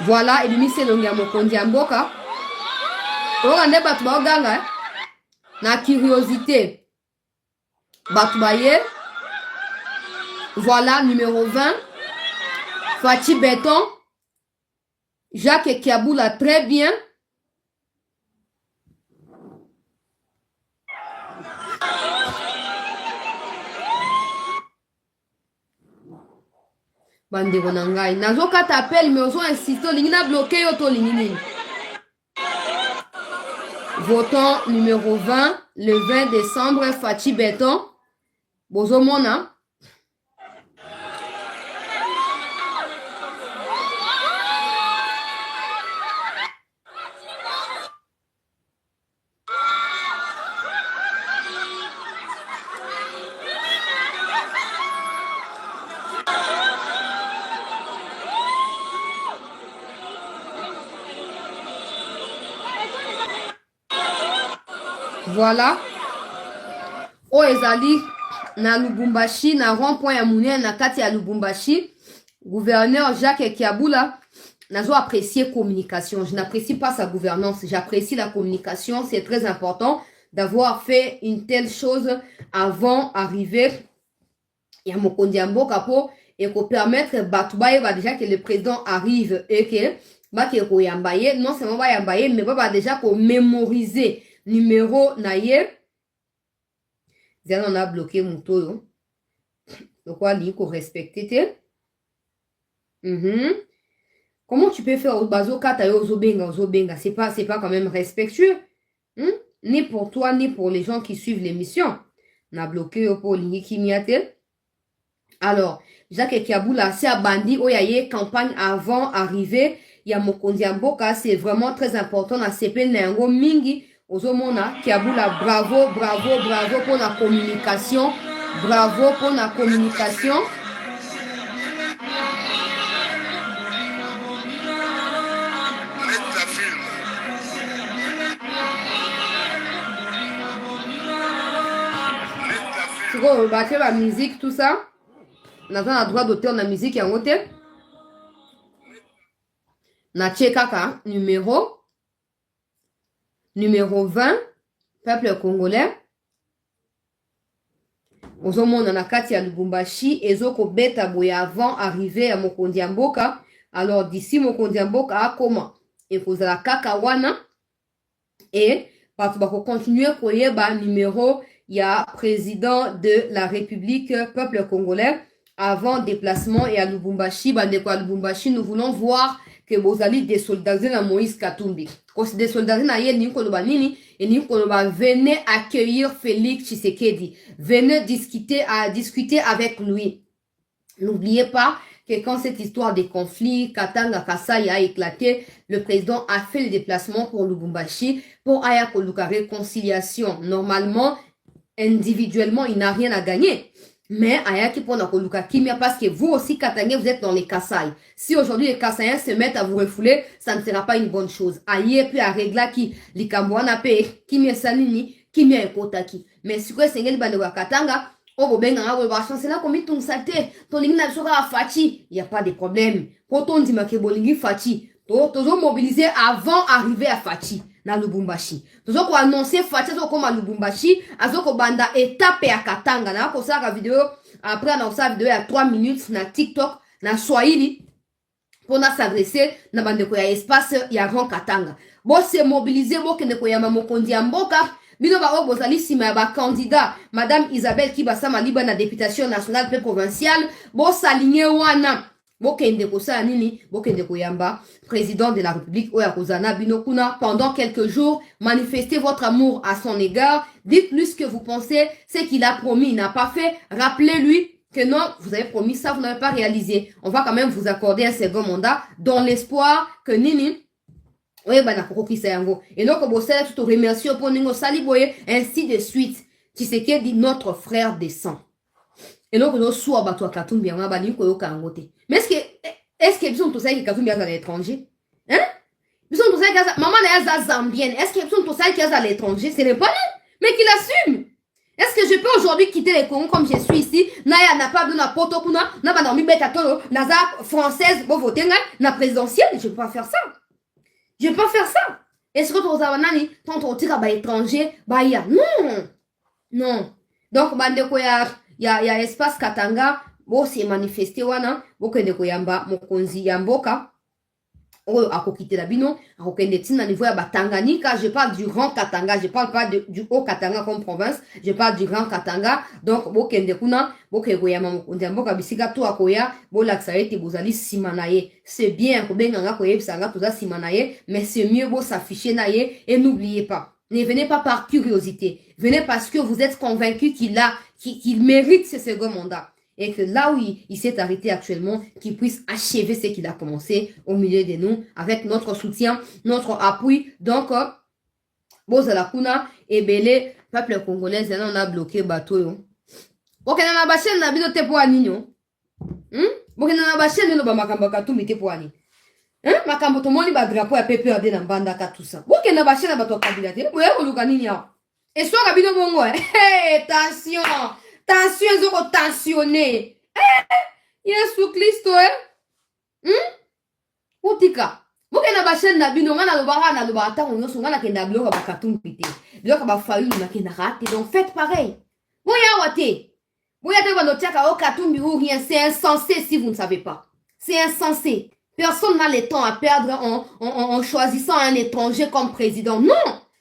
Voilà, et lui, c'est le ngamo kondiamboka. Orande batba oganga, na curiosité. Batbaye. Voilà, numéro 20. Fati Béton. Jacques Kiabula, très bien. Bandeko na ngai nazoka t'appelle mais ozo insiste olingi na bloqué yo to lingi nini. Votant numéro 20 le 20 décembre Fati Béton bozo mona voilà. O ezali na Lubumbashi na rond-point ya munene na kati ya Lubumbashi. Gouverneur Jacques Kiabula nazo apprécier communication. Je n'apprécie pas sa gouvernance, j'apprécie la communication, c'est très important d'avoir fait une telle chose avant d'arriver à Mokonzi Mboka po et pour permettre Batoubaye déjà que le président arrive et que Bakeko Yambaye non seulement va Yambaye mais va déjà pour mémoriser numéro naye on a bloqué mon taux donc quoi li ko respecter te Comment tu peux faire Bazo Katayo Ozobenga? C'est pas quand même respectueux. Ni pour toi, ni pour les gens qui suivent l'émission. On a bloqué pour Lingi Miate. Alors, Jacques Kiaboula, c'est à Bandi, où il y a campagne avant arriver. Il y a Mokondi Mboka, c'est vraiment très important. On a CP Nengo Mingi. Ozomona, Kiaboula, bravo pour la communication. Bravo pour la communication. Tu vois, battre la musique, tout ça. On a le droit d'auteur la musique en haute. Na Kaka, numéro 20, peuple congolais. Ozomona na kati ya Lubumbashi, ezoko beta boya avant arriver à Mokondi Mboka. Alors d'ici Mokondi Mboka a comment? Et vous la kaka wana. Et parce qu'on continue koyeba numéro, il y a président de la République, peuple congolais, avant déplacement et à Lubumbashi. Bandeko à Lubumbashi, nous voulons voir que vous allez désoldariser na Moïse Katumbi. Quand c'est désoldariser na yé Nikoloba Nini, et Nikoloba, venez accueillir Félix Tshisekedi. Venez discuter avec lui. N'oubliez pas que quand cette histoire des conflits, Katanga Kasai a éclaté, le président a fait le déplacement pour Lubumbashi, pour Ayakoluka réconciliation. Normalement, individuellement, il n'a rien à gagner. Mais Ayaki pour Nakoluka Kimia, parce que vous aussi, Katangé, vous êtes dans les Kassai. Si aujourd'hui les Kassaiens se mettent à vous refouler, ça ne sera pas une bonne chose. Aïe, puis à régler qui, les Kambouana paye, Kimia Sanini, Kimia Ekotaki. Mais si vous êtes Bandewa Katanga, oh, ben, c'est là comme ton saté, ton ligna sera fati, il n'y a pas de problème. Pour ton dimake bolingi fati, toujours mobilisé avant d'arriver à Fati. Na Lubumbashi. Toujours qu'on annoncer Fati, comme à Lubumbashi, azoko banda étape à Katanga. Na ko sa vidéo, après on sa vidéo à 3 minutes na TikTok, na Swahili, pour s'adresser na bande ko ya espace ya Grand Katanga. Bon c'est mobilisé, bon que ne ko ya Mokondi Mboka, bino ba o bozali sima ba candidat, Madame Isabelle Kibasa Maliba na députation nationale peu provinciale, bon s'aligner wana. Bokende kosa nini, bokende koyamba, président de la République Oyakozana Binokuna, pendant quelques jours, manifestez votre amour à son égard, dites-lui ce que vous pensez, ce qu'il a promis, il n'a pas fait, rappelez-lui que non, vous avez promis ça, vous n'avez pas réalisé. On va quand même vous accorder un second mandat, dans l'espoir que nini, et donc, vous tout remercier pour Ningo Saliboye, ainsi de suite. Tshisekedi dit notre frère descend. Et donc, nous sommes à Katumbi, on a banni Koyo Kangote. Mais est-ce que ils sont tous ça qui Katumbi à l'étranger? Hein? Ils sont tous ça qui maman est zambienne. Est-ce qu'ils sont tous ça qui à l'étranger? Ce n'est pas lui, mais qu'il assume. Est-ce que je peux aujourd'hui quitter les Congo comme je suis ici? Naya n'a pas besoin de poto kuna, n'a pas dormi bête à tolo, naza française, bon voter na présidentielle. Je peux pas faire ça. Je peux pas faire ça. Est-ce que tu as nani, tant on tire à l'étranger, bah ya. Non. Non. Donc, bande koya. Il y a espace Katanga, bon c'est manifesté wana, bon que de koyamba, mokonzi yamboka, oh a kokite la bino, a kokende tina niveau ya Tanganyika, je parle du Grand Katanga, je parle pas du Haut Katanga comme province, je parle du Grand Katanga, donc bon kende kuna, bon que koyama mokonzi yamboka bisika to akoya, bon la ksaete bozali simanaye, c'est bien ko benga koye bisanga toza simanaye, mais c'est mieux bon s'afficher naye et n'oubliez pas. Ne venez pas par curiosité. Venez parce que vous êtes convaincu qu'il mérite ce second mandat. Et que là où il s'est arrêté actuellement, qu'il puisse achever ce qu'il a commencé au milieu de nous, avec notre soutien, notre appui. Donc, Bozalakuna et Belé, peuple congolais, on a bloqué bateau. Ok, on a bâché na bino te po aninyo. Ok, on a bâché no ba makamba tu mite po ani. Makambo tomoni ba drapeau ya PPRD na mbandaka tout ça. Boke na bachena bato kabila te. Boye oluka nini ya. Et soit kabino bongo Hey, tension. Tension zoko tensionné. Yesu Kristo Utika. Boke na bachena na bino ngana lobanga na lobata on yoso ngana kenda bloka bakatum pité. Bloka ba fayu na kenda raté. Donc faites pareil. Boya wate. Boya te bando tiaka o katumbi ou rien, c'est insensé si vous ne savez pas. C'est insensé. Personne n'a le temps à perdre en choisissant un étranger comme président. Non!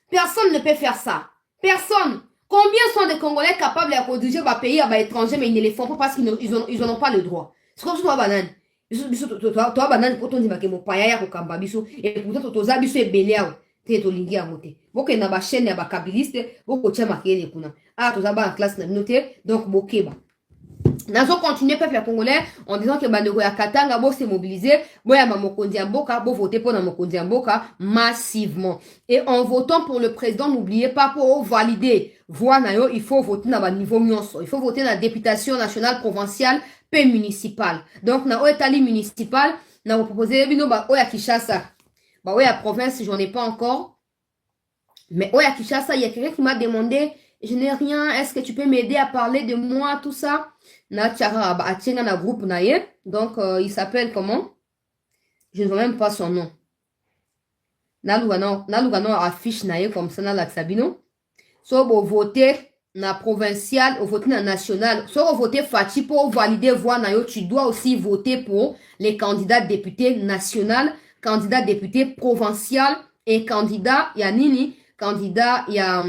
Personne ne peut faire ça. Personne. Combien sont des Congolais capables de diriger un pays à l'étranger, mais ils ne le font pas parce qu'ils n'en ont pas le droit. C'est comme ça, banane. biso to banani po tondima ke mopaya ya kokamba biso et pourtant toza biso ebele awa te tolingi yango te bokenda bachaîne ya bakabiliste bokotia makele kuna toza bana classe na bino te donc bokeba nazo continuer peuple ya congolais en disant que bandeko ya katanga bo se mobiliser boyamba mokonzi ya mboka bo voter pour na mokonzi ya mboka massivement et en votant pour le président n'oubliez pas pour valider voix na yo il faut voter na ba niveau nyonso il faut voter na députation nationale provinciale pe municipale donc na etali municipal na proposer bino ba oya Kinshasa ba oya province j'en ai pas encore mais oya Kinshasa il y a quelqu'un qui m'a demandé je n'ai rien, est-ce que tu peux m'aider à parler de moi, tout ça? Na tchara atienga na groupe na ye. Donc il s'appelle comment? Je ne vois même pas son nom. Na lugano affiche na ye comme ça na la Sabino. So bo voter na provincial, ou voter na national. So bo voter Fati pour valider voix na yo, tu dois aussi voter pour les candidats députés national, candidats députés provincial et candidat ya nini? Candidat ya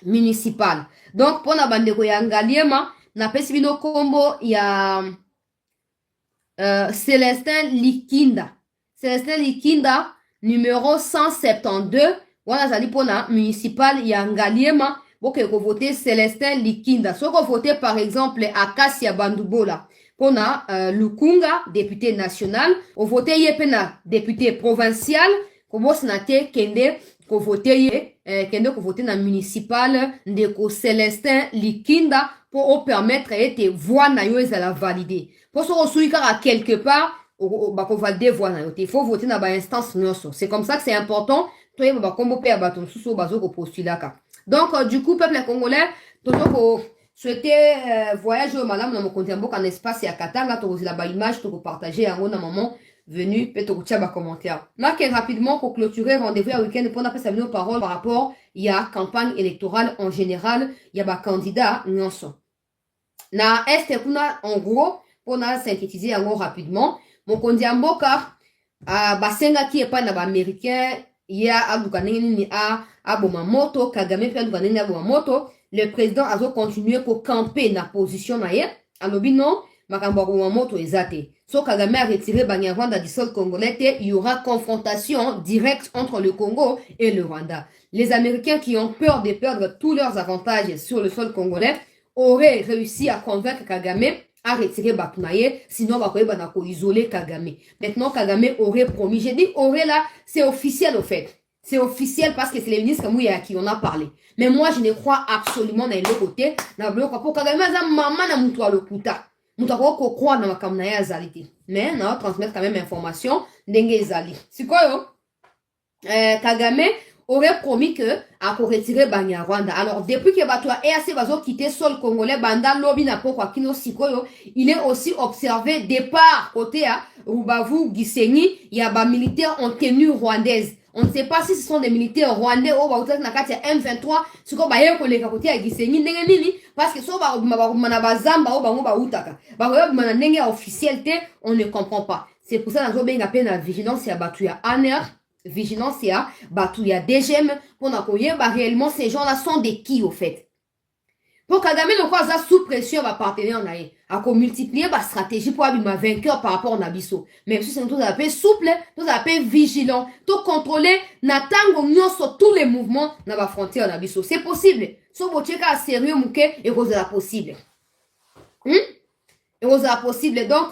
municipal. Donc, pour na bandeko ya ngaliema, na pesi bino kombo ya Célestin Likinda. Célestin Likinda, numéro 172. Wana zali pour na municipal ya ngaliema, boke ko voter Célestin Likinda. So ko voter par exemple Akasia Bandubola. Pour na Lukunga, député national. O voter yepena, député provincial. Kobo senate kende ko voter ye. Kende ko voter na municipal ndeko Célestin Likinda pour permettre ete voix na yo ezala valider. Pour se resouiller à quelque part, bako valider voix na yo. Il faut voter na ba instance nyonso. C'est comme ça que c'est important. Toye ba kombo pe abaton suso bazo ko postulaka. Donc du coup peuple congolais, toto ko souhaiter voyage au malam na mokonzi mboka en espace ya Katanga to la ba image to ko partager yango na moment venu peut to ba commentaire. Marquez rapidement pour clôturer rendez-vous à week-end pour n'après sa parole par rapport il y a campagne électorale en général, il y a ba candidat nyonso. Na este kuna en gros pour na synthétiser yango rapidement, mokonzi mboka basenga ki epa na ba américain ya alukaneni a moto Kagame pe alukaneni a moto le président azo continuer pour camper na position na ye alobi non makambo moto ezate so Kagame a retiré Banyarwanda du sol congolais il y aura confrontation directe entre le Congo et le Rwanda. Les Américains qui ont peur de perdre tous leurs avantages sur le sol congolais auraient réussi à convaincre Kagame à retirer Bakunaye, sinon on va isoler Kagame. Maintenant, Kagame aurait promis. J'ai dit aurait là, c'est officiel au fait. C'est officiel parce que c'est les ministres comme à qui on a parlé. Mais moi, je ne crois absolument dans le côté. Pour Kagame, maman na mutua le puta. Mutua ko croire dans ma kamnaye azalite. Mais on va transmettre quand même information d'enge zali. C'est quoi yo? Kagame aurait promis que à retirer Banyarwanda. Alors depuis que Batoa EAC va quitter sol congolais banda lobby na poko kino sikoyo, il est aussi observé départ côté à Rubavu Gisenyi, il y a ba militaires en tenue rwandaise. On ne sait pas si ce sont des militaires rwandais ou ba na kati ya M23, siko ba yeko le côté à Gisenyi ndenge nini parce que so ba na bazamba ou bango ba utaka. Ba ko na ndenge officialité, on ne comprend pas. C'est pour ça nazo benga pe na vigilance ya Batuya ANR. Vigilance ya Batouya DGM pour n'accueillir réellement ces gens-là sont des qui au fait. Pour Kagame le quoi ça sous pression va partenaire en aïe à multiplier ma stratégie pour avoir vainqueur par rapport à Nabiso. Même si c'est tout à fait souple, tout à fait vigilant, tout contrôler, n'attendre sur tous les mouvements dans la frontière Nabiso. C'est possible. So vous checkez sérieux mouké et vous êtes possible. Et vous êtes possible donc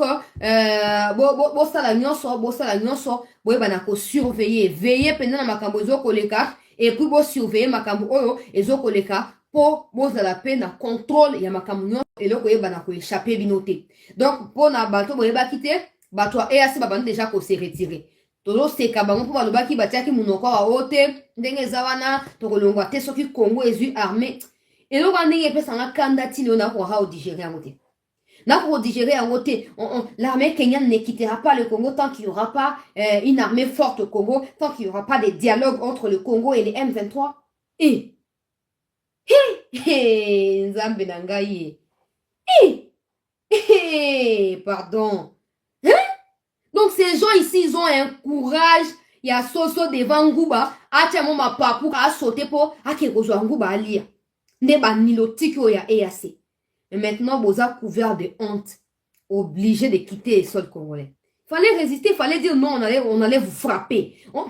bo banako surveiller veiller pendant na makambo ezokoleka et puis bo surveiller makambo oyo ezokoleka po boza la peine na contrôle ya makambo nyonso eloko yebana ko échapper binote. Donc pour na bato boyeba kite bato EAC babandi déjà ko se retirer tolo seka bango po balobaki batiaki munoko wa ote ndenge zawana tokolongwa te soki Congo ezu armée eloko ndenge pesa na kandati na ko ha o digérer amote. Pour digérer en côté, l'armée kenyane ne quittera pas le Congo tant qu'il n'y aura pas une armée forte au Congo, tant qu'il n'y aura pas de dialogue entre le Congo et les M23. Nzambe nangaye. Pardon. Hein? Donc ces gens ici, ils ont un courage. Il y a Soso devant Ngouba. Atiamo ma papou a sauté pour Akekozo Ngouba à lire. Neba nilotiki ya EAC. Et maintenant, vous avez couvert de honte. obligé de quitter le sol congolais. Il fallait résister, il fallait dire non, on allait vous frapper. Vous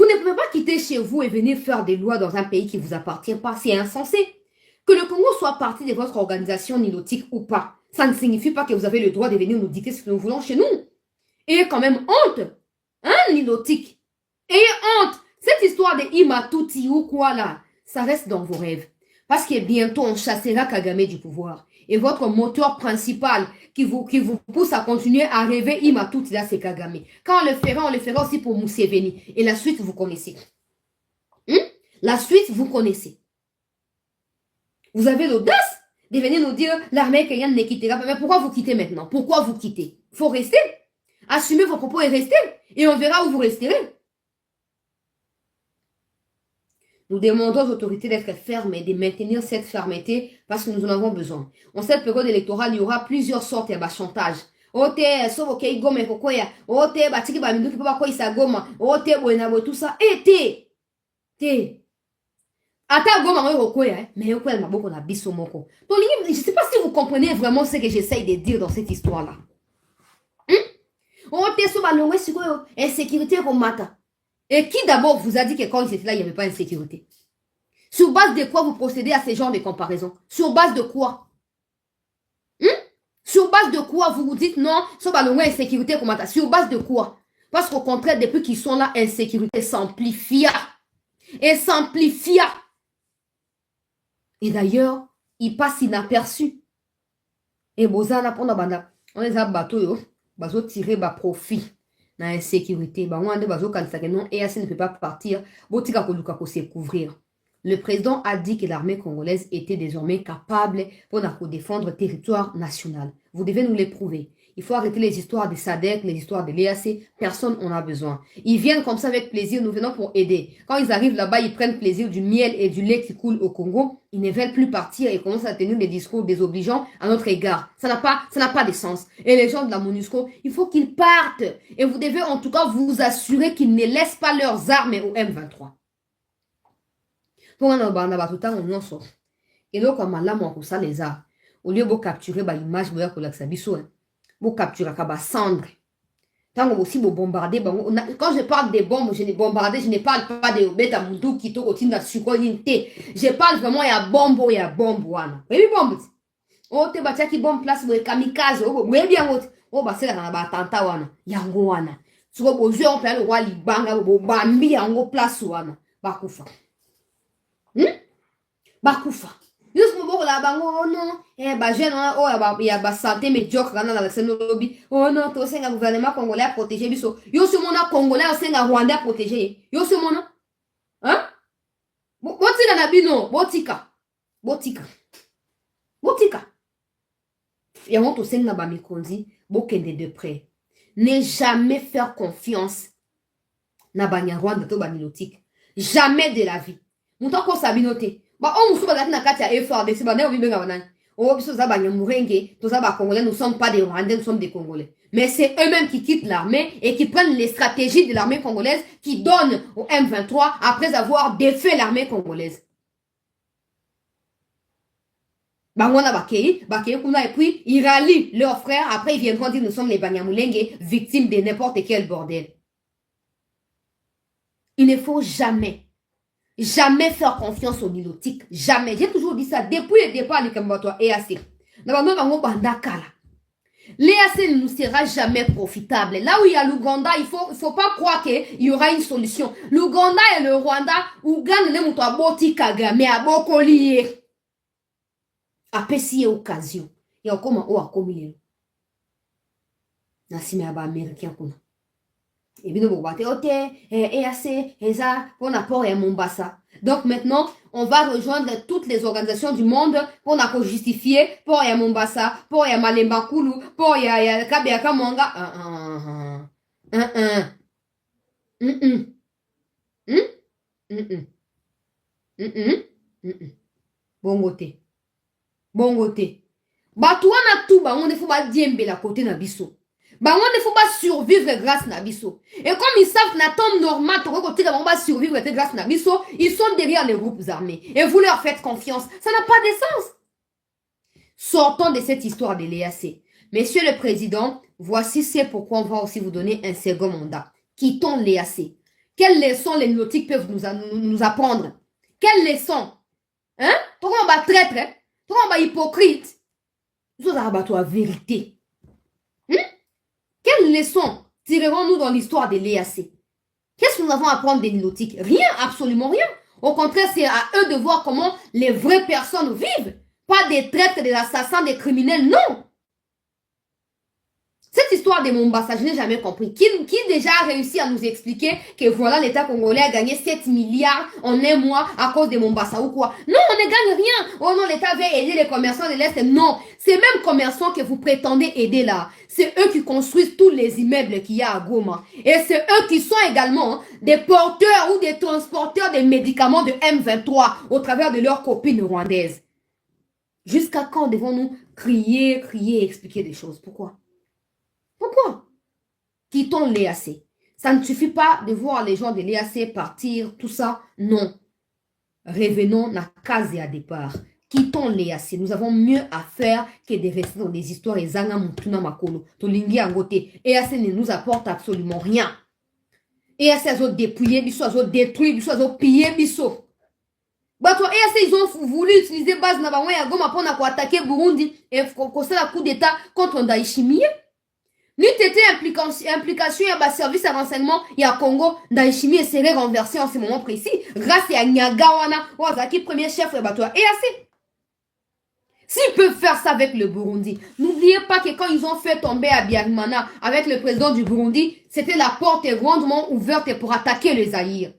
ne pouvez pas quitter chez vous et venir faire des lois dans un pays qui ne vous appartient pas. C'est insensé. Que le Congo soit partie de votre organisation nilotique ou pas, ça ne signifie pas que vous avez le droit de venir nous dicter ce que nous voulons chez nous. Ayez quand même honte. Hein, nilotique? Ayez honte. Cette histoire de Imatuti ou quoi là, ça reste dans vos rêves. Parce que bientôt on chassera Kagame du pouvoir. Et votre moteur principal qui vous pousse à continuer à rêver Imatuti là, c'est Kagame. Quand on le fera aussi pour Museveni. Et la suite, vous connaissez. La suite, vous connaissez. Vous avez l'audace de venir nous dire l'armée kenyane ne quittera pas. Mais pourquoi vous quittez maintenant? Pourquoi vous quittez? Il faut rester. Assumez vos propos et restez. Et on verra où vous resterez. Nous demandons aux autorités d'être fermes et de maintenir cette fermeté parce que nous en avons besoin. En cette période électorale, il y aura plusieurs sortes de chantage. Ote, soboke gome kokoya. Ote, batiki ba minduki papa ko isagoma. Ote, boenabo, tout ça. Et te. Ata goma ngo kokoya, mais yoko el maboko na biso moko. Donc, je ne sais pas si vous comprenez vraiment ce que j'essaye de dire dans cette histoire-là. Ote, sobalongwe sikoyo, insécurité romata. Et qui d'abord vous a dit que quand ils étaient là, il n'y avait pas d'insécurité? Sur base de quoi vous procédez à ce genre de comparaison? Sur base de quoi? Sur base de quoi vous vous dites non, ça va loin insécurité comme ça? Sur base de quoi? Parce qu'au contraire, depuis qu'ils sont là, insécurité s'amplifia. Et s'amplifia. Et d'ailleurs, ils passent inaperçus. Et Bozana, on les a bateaux, bazo tirer bas profit. Na insécurité, EAC ne peut pas partir, se couvrir. Le président a dit que l'armée congolaise était désormais capable pour défendre le territoire national. Vous devez nous les prouver. Il faut arrêter les histoires de SADC, les histoires de l'EAC. Personne n'en a besoin. Ils viennent comme ça avec plaisir. Nous venons pour aider. Quand ils arrivent là-bas, ils prennent plaisir du miel et du lait qui coule au Congo. Ils ne veulent plus partir et commencent à tenir des discours désobligeants à notre égard. Ça n'a pas de sens. Et les gens de la MONUSCO, il faut qu'ils partent. Et vous devez en tout cas vous assurer qu'ils ne laissent pas leurs armes au M23. Pour un tout temps, on en sort. Et donc, comme là, mon ça les a. Au lieu de capturer l'image, vous capturez la cendre. Tant aussi vous bombarder. Quand je parle des bombes, je ne bombarder, je ne parle pas de bêta moutou qui tourne au-dessus de la sucrolité. Je parle vraiment, il y a bombe, il y a bombe. Oui, bombe. Oh, te batia qui bombe place, vous kamikaze. Oui, bien, oh, bah, c'est là, dans l'attentat, wana. Yango, wana. Sur le jeu, on peut le roi Libanga, bambi, yango, place, wana. Bakoufa. Bakoufa. Juste pour la bango, oh non, jeune, oh, il y a santé médiocre dans la scène lobby. Oh non, toi, c'est un gouvernement congolais à protéger, biso. Yo, ce mon congolais, c'est un Rwandais à protéger. Yo, ce mon, hein? Botika na bino, botika. Et on te sait na bamikonzi, bokende de près. Ne jamais faire confiance na banyarwanda to banilotique. Jamais de la vie. Mouton ko sabinote. Bah, on moussou bazaki na kati ya effort de sibane obi benga banani. Oh, biso za banyamurenge, to za ba congolais, nous sommes pas des Rwandais, nous sommes des Congolais. Mais c'est eux-mêmes qui quittent l'armée et qui prennent les stratégies de l'armée congolaise qui donnent au M23 après avoir défait l'armée congolaise. Bangwana bakei kuna et puis ils rallient leurs frères, après ils viendront dire nous sommes les Banyamulenge, victimes de n'importe quel bordel. Il ne faut jamais faire confiance aux nilotiques. Jamais. J'ai toujours dit ça depuis le départ du Kambatwa EAC. L'EAC ne nous sera jamais profitable. Là où il y a l'Ouganda, il faut pas croire qu'il y aura une solution. L'Ouganda et le Rwanda, Ouganda ne mouto aboti Kagame aboko lié. Apesi occasion. Il y a comment ou akomi. Nasime aba américain kuna. Et bien, vous battez au EAC, ESA, pour l'apport à Mombasa. Donc maintenant, on va rejoindre toutes les organisations du monde pour justifier pour y Mombasa, pour y Malemba Kulu, pour y Kabiaka Manga. Bon côté. Batouana tout, on ne faut pas diembe la côté na biso. Bah, on ne faut pas survivre grâce à Nabiso. Et comme ils savent que temps normal, on va survivre grâce à Nabiso, ils sont derrière les groupes armés. Et vous leur faites confiance. Ça n'a pas de sens. Sortons de cette histoire de l'EAC. Monsieur le Président, voici c'est pourquoi on va aussi vous donner un second mandat. Quittons l'EAC. Quelles leçons les Nilotiques peuvent nous apprendre? Quelles leçons? Hein? Pourquoi on va traître? Pourquoi on va hypocrite? Nous avons la vérité. Quelles leçons tirerons-nous dans l'histoire de l'EAC? Qu'est-ce que nous avons à apprendre des Nilotiques? Rien, absolument rien. Au contraire, c'est à eux de voir comment les vraies personnes vivent. Pas des traîtres, des assassins, des criminels, non. Cette histoire de Mombasa, je n'ai jamais compris. Qui déjà a réussi à nous expliquer que voilà, l'État congolais a gagné 7 milliards en un mois à cause de Mombasa ou quoi? Non, on ne gagne rien. Oh non, l'État veut aider les commerçants de l'Est. Non, ces mêmes commerçants que vous prétendez aider là, c'est eux qui construisent tous les immeubles qu'il y a à Goma. Et c'est eux qui sont également des porteurs ou des transporteurs des médicaments de M23 au travers de leurs copines rwandaises. Jusqu'à quand devons-nous crier, expliquer des choses? Pourquoi? Pourquoi? Quittons l'EAC. Ça ne suffit pas de voir les gens de l'EAC partir, tout ça. Non. Revenons à case et à départ. Quittons l'EAC. Nous avons mieux à faire que de rester dans des histoires et zanga mutuna makolo. Tolingi angote. EAC ne nous apporte absolument rien. EAC a dépouillé, biso a détruit, biso a pillé, biso. Bah toi, EAC, ils ont voulu utiliser base na bango ya Goma pour attaquer Burundi et causer la coup d'état contre Ndayishimiye. Ni tété implication et service à renseignement et à Congo, Ndayishimiye serait renversé en ce moment précis grâce à Nyagawana, Wazaki, premier chef de Batoa EAC. S'ils peuvent faire ça avec le Burundi, n'oubliez pas que quand ils ont fait tomber Habyarimana avec le président du Burundi, c'était la porte grandement ouverte pour attaquer le Zaïre.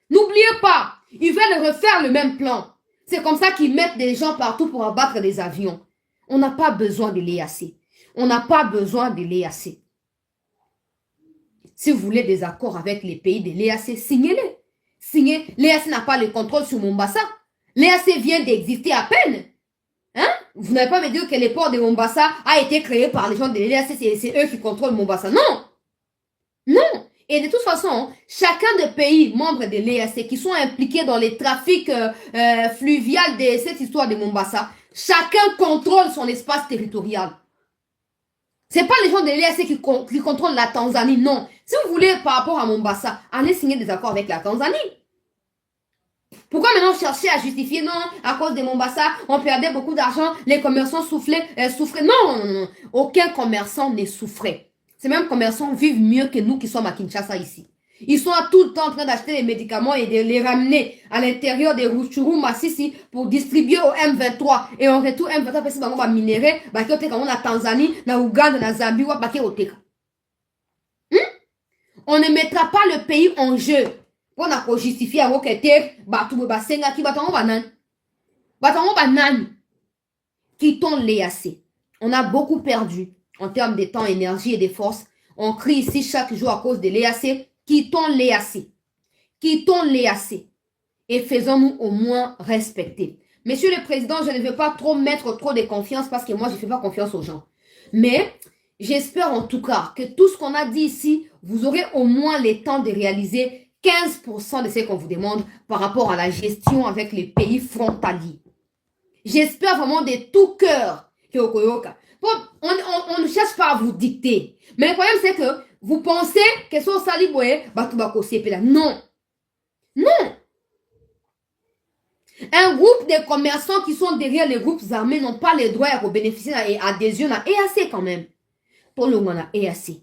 N'oubliez pas, ils veulent refaire le même plan. C'est comme ça qu'ils mettent des gens partout pour abattre des avions. On n'a pas besoin de l'EAC. On n'a pas besoin de l'EAC. Si vous voulez des accords avec les pays de l'EAC, signez-les. Signez. L'EAC n'a pas le contrôle sur Mombasa. L'EAC vient d'exister à peine. Hein? Vous n'avez pas me dire que le port de Mombasa a été créé par les gens de l'EAC, c'est eux qui contrôlent Mombasa. Non. Non. Et de toute façon, chacun des pays membres de l'EAC qui sont impliqués dans les trafics fluviaux de cette histoire de Mombasa, chacun contrôle son espace territorial. C'est pas les gens de l'EAC qui contrôlent la Tanzanie, non. Si vous voulez, par rapport à Mombasa, allez signer des accords avec la Tanzanie. Pourquoi maintenant chercher à justifier, non, à cause de Mombasa, on perdait beaucoup d'argent, les commerçants souffraient. Non. Aucun commerçant ne souffrait. Ces mêmes commerçants vivent mieux que nous qui sommes à Kinshasa ici. Ils sont tout le temps en train d'acheter les médicaments et de les ramener à l'intérieur des Rutshuru Massissi pour distribuer au M23. Et en retour, M23 parce qu'on va minérer, baki oteka on a Tanzanie, na Ouganda, na Zambie, wa baki oteka. On ne mettra pas le pays en jeu. Pour justifier à Wokete, Batou Basenga qui baton banan. Baton banan. Quittons l'EAC. On a beaucoup perdu en termes de temps, énergie et de force. On crie ici chaque jour à cause de l'EAC. Quittons l'EAC. Quittons l'EAC. Et faisons-nous au moins respecter. Monsieur le Président, je ne veux pas trop mettre trop de confiance parce que moi, je ne fais pas confiance aux gens. Mais j'espère en tout cas que tout ce qu'on a dit ici, vous aurez au moins le temps de réaliser 15% de ce qu'on vous demande par rapport à la gestion avec les pays frontaliers. J'espère vraiment de tout cœur que on ne cherche pas à vous dicter. Mais le problème, c'est que vous pensez que son saliboye, non. Non. Un groupe de commerçants qui sont derrière les groupes armés n'ont pas le droit à bénéficier d'adhésion à EAC quand même. Pour le moment, EAC.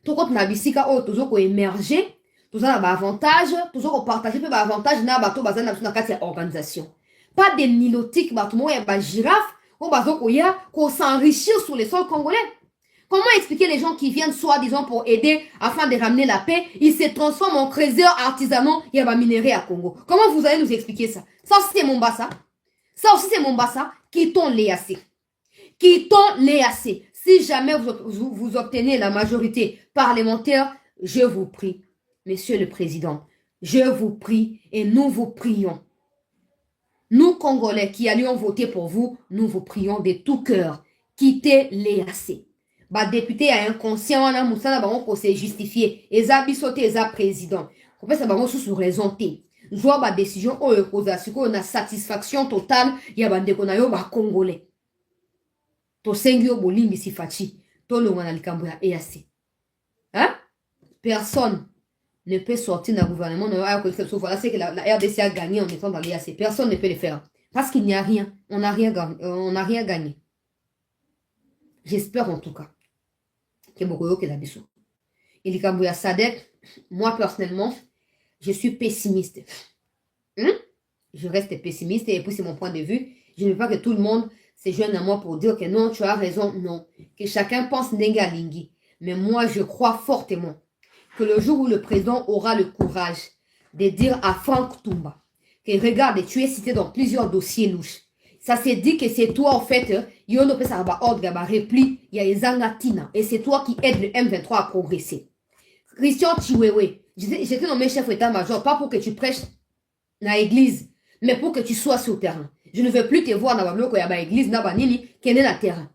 Tout comme na bisika o toujours émerger, tout ça avantage, toujours partager peu avantage na bato bazana na kati ya organisation. Pas des nilotiques bato mo ya ba girafe ou bazo koya ko s'enrichir sur les sols congolais. Comment expliquer les gens qui viennent soi-disant pour aider afin de ramener la paix, ils se transforment en trésors artisanaux et en minerais à Congo. Comment vous allez nous expliquer ça? Ça aussi c'est Mombasa. Ça aussi c'est Mombasa. Quittons l'EAC. Quittons l'EAC. Si jamais vous obtenez la majorité parlementaire, je vous prie, Monsieur le Président, je vous prie et nous vous prions. Nous, Congolais qui allions voter pour vous, nous vous prions de tout cœur. Quittez l'EAC. Bah, député a inconscient, on a moussana, bah, on peut se justifier. Et ça, bisoté, et ça, président. Pour faire ça, bah, on sous raison. Je vois, bah, décision, oh, on a satisfaction totale, il y a, bah, des bah, congolais. To sengyo bolimbi sifati. To le wana likamboya EAC. Hein? Personne ne peut sortir d'un gouvernement. Voilà, c'est que la RDC a gagné en étant dans l'EAC. Personne ne peut le faire. Parce qu'il n'y a rien. On n'a rien gagné. J'espère en tout cas que beaucoup que la biso. Et likamboya Sadek, moi personnellement, je suis pessimiste. Je reste pessimiste et puis c'est mon point de vue. Je ne veux pas que tout le monde se joigne à moi pour dire que non, tu as raison. Non. Que chacun pense Nengalingi. Mais moi, je crois fortement que le jour où le président aura le courage de dire à Franck Toumba que regarde, tu es cité dans plusieurs dossiers louches. Ça s'est dit que c'est toi, en fait, Yono Pesaraba Ordre, repli, il y a les Angatina. Et c'est toi qui aide le M23 à progresser. Christian Chiwewe, j'étais nommé chef d'état-major, pas pour que tu prêches dans l'église, mais pour que tu sois sur le terrain. Je ne veux plus te voir dans l'église, dans l'église, quel est le terrain.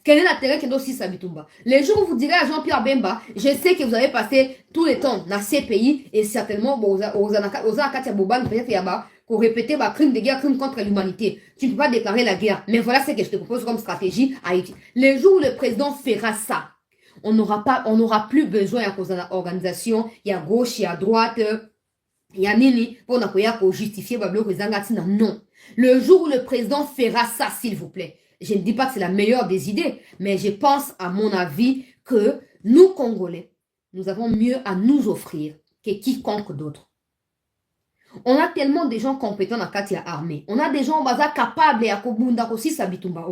Quel est l'intérêt qui est aussi Sabitumba? Les jours où vous direz à Jean-Pierre Bemba, je sais que vous avez passé tout le temps dans ces pays et certainement, aux Akatia Boban, peut-être qu'il y a pour répéter crime de guerre, crime contre l'humanité. Tu ne peux pas déclarer la guerre. Mais voilà ce que je te propose comme stratégie à Haïti. Les jours où le président fera ça, on n'aura plus besoin à cause de l'organisation. Il y a gauche, il y a droite, il y a nini, pour justifier non. Le jour où le président fera ça, s'il vous plaît. Je ne dis pas que c'est la meilleure des idées, mais je pense, à mon avis, que nous, Congolais, nous avons mieux à nous offrir que quiconque d'autre. On a tellement de gens compétents dans la Katia armée. On a des gens capables à Kobunda aussi Sabitumba.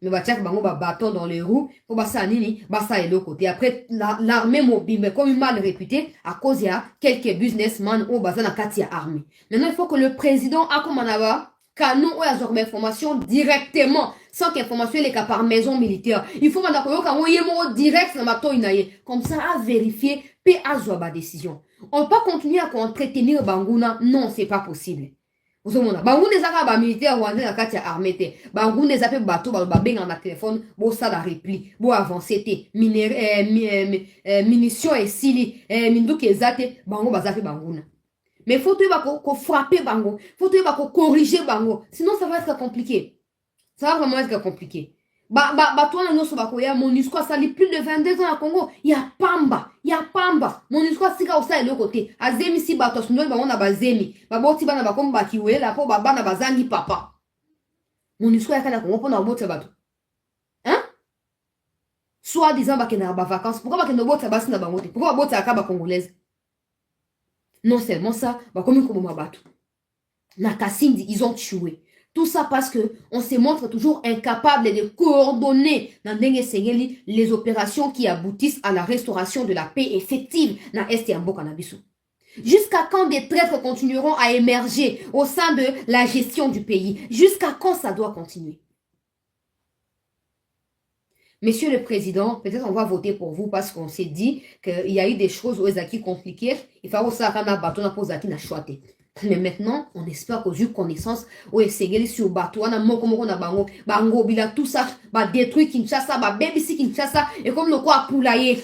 Mais bâton dans les roues, pour ça nini, ça est l'autre côté. Après, l'armée mobile, mais comme mal réputée, à cause il y a quelques businessmen au bazar dans la Katia armée. Maintenant, il faut que le président a comme on a canon ou à information directement, sans qu'information est par maison militaire. Il faut que direct dans ma comme ça à vérifier, puis à jouer décision. On ne peut pas continuer à entretenir Bangouna. Non, c'est pas possible. Vous avez Bangouna des arabes militaires ou dans la armée. Bangouna des appels bateaux, babeng en téléphone, bon ça la repli, bon avancé, munitions et sili, mindou kezate, bango bazafe Bangouna. Mais faut que frapper Bango. Faut que corriger Bango. Sinon, ça va être compliqué. Ça va vraiment être compliqué. Toi, MONUSCO a sali plus de 22 ans à Congo. Il y a Pamba. MONUSCO a sika aussi de l'autre côté. Azemi si batos, nous, on a bazemi. Baboti bana bakom bakiwe, la po babana bazangi papa. MONUSCO a kana Congo pour na bote bato. Hein? Soit disant bakena ba vacances. Pourquoi bakena bote basi na bangote? Pourquoi bote akaba congolaise? Non seulement ça, comme Nakasindi, ils ont tué. Tout ça parce que on se montre toujours incapable de coordonner dans les opérations qui aboutissent à la restauration de la paix effective dans Est et Ambo Cannabisou. Jusqu'à quand des traîtres continueront à émerger au sein de la gestion du pays? Jusqu'à quand ça doit continuer? Monsieur le Président, peut-être on va voter pour vous parce qu'on s'est dit qu'il y a eu des choses aux acquis compliquées. Il faut aussi un bâton pour acquis n'a choisi. Mais maintenant, on espère qu'aux yeux connaissance, au essayé sur bateau, on a moko na bango bila tout ça, détruire Kinshasa, BBC Kinshasa et comme le quoi poulailler.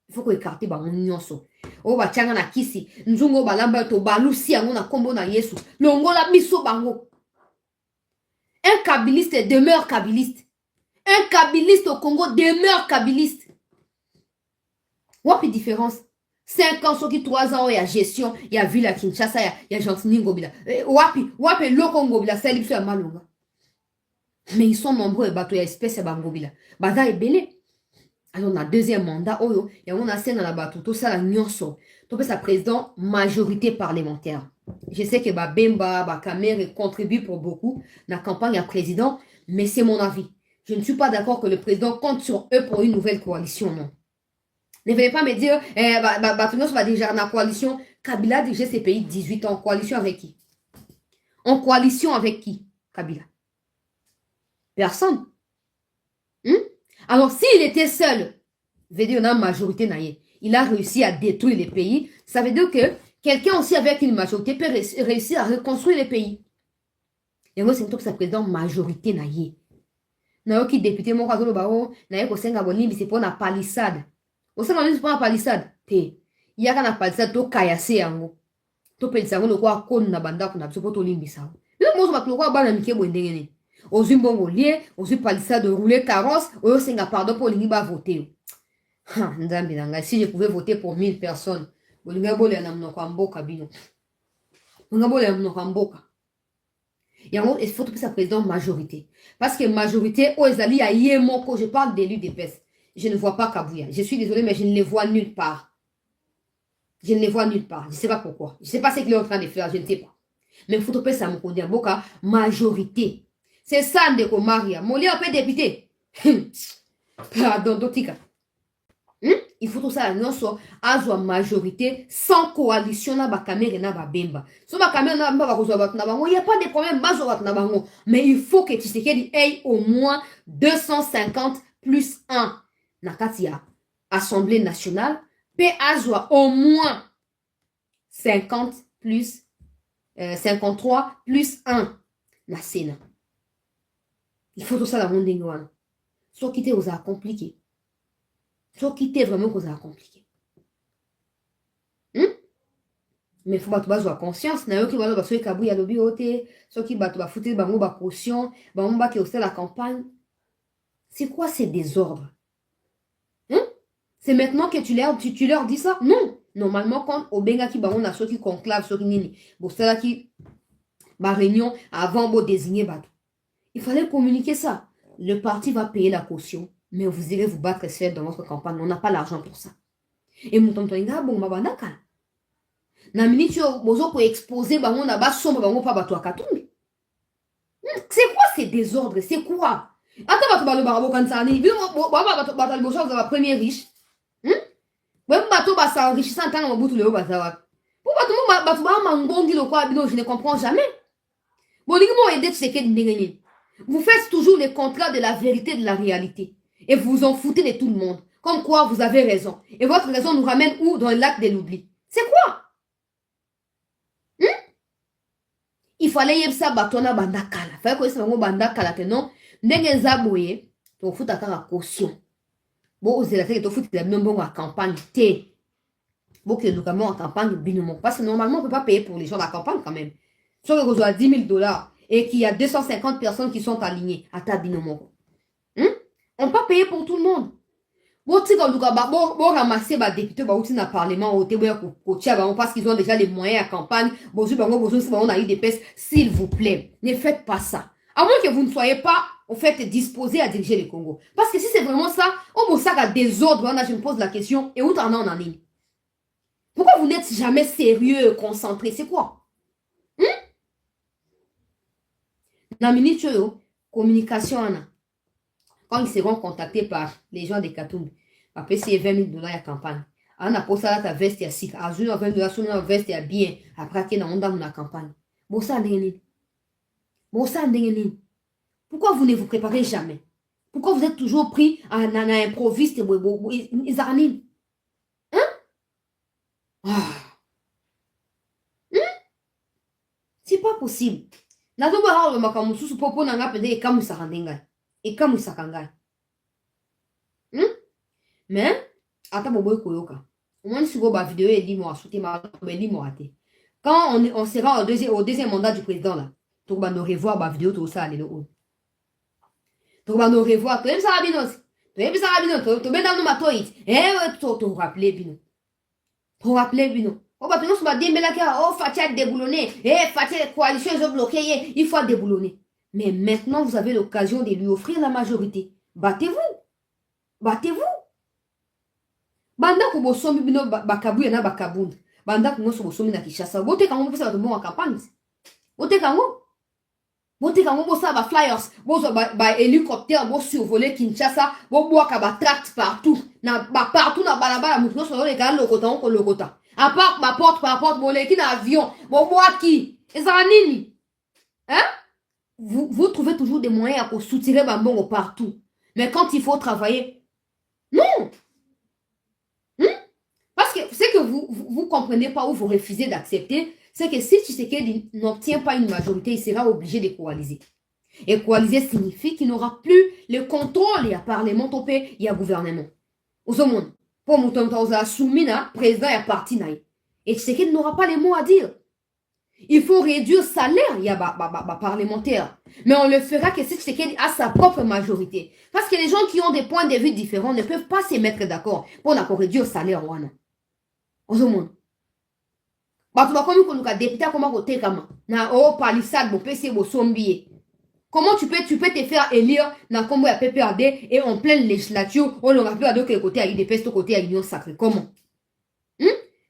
Il faut qu'on écarte bango nyonso. O ba tianga na kisi, nzungo balamba to balusi ango na kombo na Yesu. Longo la biso bango. Un kabiliste demeure kabiliste. Un kabiliste au Congo demeure kabiliste. Wapi différence? 5 ans, sur qui 3 ans, il y a gestion, il y a ville à Kinshasa, il y a Gentini Ngobila. Wapi, le Congo, c'est l'ipso à Malonga. Mais ils sont nombreux, il y a espèce à Ngobila. Bada est belé. Alors, on a deuxième mandat, et on a scène dans la bateau, tout ça, la nyonso. Tout ça, président, majorité parlementaire. Je sais que Bemba, Kamer contribue pour beaucoup dans la campagne à président, mais c'est mon avis. Je ne suis pas d'accord que le président compte sur eux pour une nouvelle coalition, non. Ne venez pas me dire, Batounios va déjà dans la coalition. Kabila dirige ces pays 18 ans. En coalition avec qui? En coalition avec qui, Kabila? Personne. Alors, s'il était seul, veut dire, on a une majorité, il a réussi à détruire les pays. Ça veut dire que quelqu'un aussi avec une majorité peut réussir à reconstruire les pays. Et moi, c'est une président majorité, Na qui député mon kazo bao na yeko senga bonimbi c'est pour na palissade. Au senga bonimbi c'est pour na palissade. Te. Yaka na palissade to kayase yango. To pelisa yango lokwa konu na banda kuna biso po to limbisa. Yo mozo ba lokwa bana mike bo ndenge ni. Ozui mbongo lie, ozui palissade rouler carrosse, oyo senga pardon pour lingi ba voter. Ha, nzambi nanga si je pouvais voter pour 1000 personnes. Bolinga bole na mnoko mboka bino. Bolinga bole na mnoko mboka. Il faut que ça présente majorité. Parce que majorité, aux alliés, à Yémoko, je parle d'élus d'épaisse. Je ne vois pas Kabouya. Je suis désolée, mais je ne les vois nulle part. Je ne les vois nulle part. Je ne sais pas pourquoi. Je ne sais pas ce qu'il est en train de faire. Je ne sais pas. Mais il faut que ça me conduise à majorité. C'est ça, Ndeko Maria. Mon lien peut député. Pardon, Dotika. Il faut tout ça, non, soit à majorité sans coalition na ba caméra na ba bemba. So ba caméra na ba kozwa na bango, il y a pas de problème bazo na bango, mais il faut que Tshisekedi ait au moins 250 plus 1 na katia Assemblée nationale, pe azwa au moins 50 plus 53 plus 1 na Sénat. Il faut tout ça dans le monde d'Ingouane. So quitter aux a compliqué. So quitter vraiment aux a compliqué. Mais il faut que tu aies conscience. Na yo ki walo baso ikabu ya lobi ote, so ki bato ba fouté bango ba caution, bango ba ki osé la campagne. C'est quoi ces désordres? C'est maintenant que tu leur dis ça? Non. Normalement, quand au benga ki bango na so ki conclave, so ki nini, bo sala ki ba réunion avant bo désigner bato. Il fallait communiquer ça. Le parti va payer la caution, mais vous irez vous battre seul dans votre campagne. On n'a pas l'argent pour ça. Et mon tonton Inga, bon, ma bandaka. Na minute yo bozo ko exposer bango na ba somba bango pa bato akatumbi. C'est quoi ces désordres? C'est quoi? Ata bato balo barabo kansani, bino baba bato bato bozo za premier riche. Même bato ba sa enrichissant tant na butu leo bazawa. Pour bato ba mangongi lo kwa bino, je ne comprends jamais. Bolingi mo aider tu sais que ndengeni. Vous faites toujours les contrats de la vérité, de la réalité. Et vous vous en foutez de tout le monde. Comme quoi vous avez raison. Et votre raison nous ramène où? Dans le lac de l'oubli. C'est quoi? Il fallait y ça batona bandakala. Il fallait que ça bandakala que non. Ndenge zaboye, to futa kaka caution. Bon, vous allez to futa bien bon en campagne T. Bon que nous en campagne binomo. Parce que normalement on peut pas payer pour les gens de la campagne quand même. Sauf que vous avez 10 000 $ et qu'il y a 250 personnes qui sont alignées à ta binomo. On peut pas payer pour tout le monde. Bon, tu sais, comme bon, ramasser, député, aussi dans le parlement, parce qu'ils ont déjà les moyens à campagne. Bon, on a eu des pèses. S'il vous plaît, ne faites pas ça. À moins que vous ne soyez pas, en fait, disposé à diriger le Congo. Parce que si c'est vraiment ça, on vous sac à désordre, je me pose la question, et où t'en as en ligne? Pourquoi vous n'êtes jamais sérieux, concentré? C'est quoi? Dans la minute, communication, quand ils seront contactés par les gens de Katumbi, après c'est 20 000 $ à campagne. On a posé la veste à 6, à 20 $, sur la veste à bien, après qu'il y a une campagne. Bon, ça, pourquoi vous ne vous préparez jamais? Pourquoi vous êtes toujours pris à un improviste? C'est pas possible. Mais, attends, quand on sera au deuxième mandat du président, là, on va nous revoir la vidéo, tout ça, on va nous revoir, tu aimes ça, Binos? Tu aimes ça, Binos? Tu mets dans nos matoïs. Tu rappelles, Bino. Tu rappelles, Bino. On va toujours se battre, oh, Fatia déboulonné. Fatia, coalition, ils ont bloqué, il faut déboulonner. Mais maintenant, vous avez l'occasion de lui offrir la majorité. Battez-vous. Battez-vous. Banda ko bosomi bino bakabu yana bakabunda. Banda ko ngoso bosomi na Kinshasa. Bote kango bosa bato bon en campagne. Bote kango. Bote kango bosa ba flyers, bosa ba hélicoptère, bo survoler Kinshasa, bo boaka ba tract partout. Na ba partout na balabala mutu no so le kan lokota on ko lokota. À part ma porte par porte bo le ki na avion, bo boaki. Ezana nini? Vous trouvez toujours des moyens pour soutirer bambongo partout. Mais quand il faut travailler, non. Parce que ce que vous comprenez pas ou vous refusez d'accepter, c'est que si Tshisekedi n'obtient pas une majorité, il sera obligé de coaliser. Et coaliser signifie qu'il n'aura plus le contrôle. Il y a parlement, il y a gouvernement. Au monde, pour Moutontaoza Soumina, président et parti naï. Et Tshisekedi n'aura pas les mots à dire. Il faut réduire le salaire, il y a parlementaire. Mais on le fera que si Tshisekedi a sa propre majorité. Parce que les gens qui ont des points de vue différents ne peuvent pas se mettre d'accord pour réduire le salaire. Au monde. Comment tu peux te faire élire dans le combo à PPRD et en pleine législature, on aura pu à d'autres côtés à l'UDPS, côté à l'Union sacrée? Comment?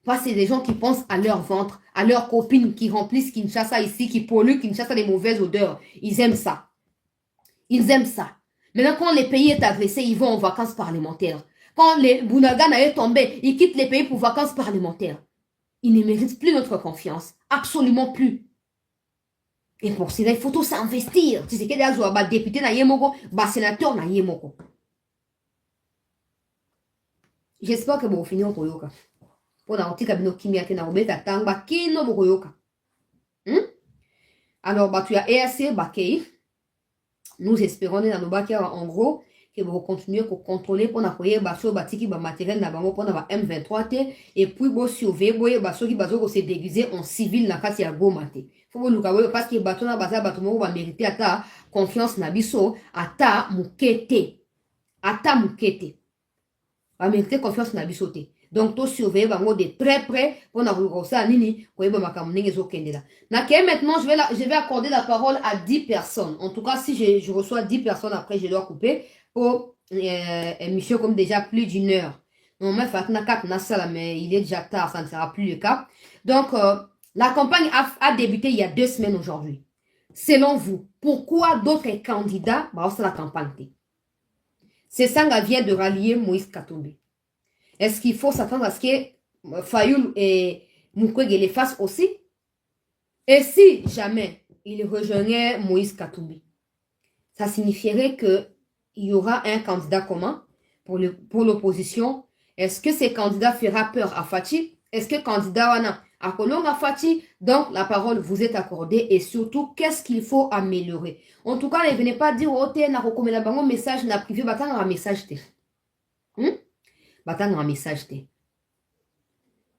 Parce que c'est des gens qui pensent à leur ventre, à leurs copines qui remplissent Kinshasa ici, qui polluent Kinshasa des mauvaises odeurs. Ils aiment ça. Ils aiment ça. Maintenant, quand le pays est agressé, ils vont en vacances parlementaires. Quand les Bounagana est tombé, ils quittent les pays pour vacances parlementaires. Ils ne méritent plus notre confiance. Absolument plus. Et pour cela, il faut tout s'investir. Tu sais qu'il y a des députés, des sénateurs, j'espère que vous finissez en Toyoka. Pour la petite cabine qui m'y na obeta tanga kino bokoyoka. Alors, tu as EAC Bakei. Nous espérons dans nos bacs en gros que vous continuez pour contrôler pour n'avoir basso batiki ba matériel na bango pour na M23T et puis vous surveiller basso qui baso se déguiser en civil na kati ya goma te. Faut vous lukawe parce que bato na baza bato mo ba mériter ata confiance na biso ata mukete. Ata mukete. Ba mériter confiance na biso te. Donc, tu surveilles de très près pour avoir ça nini pour maintenant je vais accorder la parole à 10 personnes. En tout cas, si je reçois 10 personnes après je dois couper pour émission comme déjà plus d'une heure. Normalement, mais il est déjà tard, ça ne sera plus le cas. Donc, la campagne a débuté il y a 2 semaines aujourd'hui. Selon vous, pourquoi d'autres candidats c'est la campagne? C'est Sanga vient de rallier Moïse Katumbi. Est-ce qu'il faut s'attendre à ce que Fayoul et Mukwege les fassent aussi? Et si jamais il rejoignait Moïse Katumbi, ça signifierait qu'il y aura un candidat commun pour l'opposition. Est-ce que ces candidats fera peur à Fachi? Est-ce que candidat wana a Kolonga à Fachi? Donc la parole vous est accordée et surtout qu'est-ce qu'il faut améliorer? En tout cas, ne venez pas dire oh t'es na rekomela bango message na privé batanga un message te. Batanga un message te.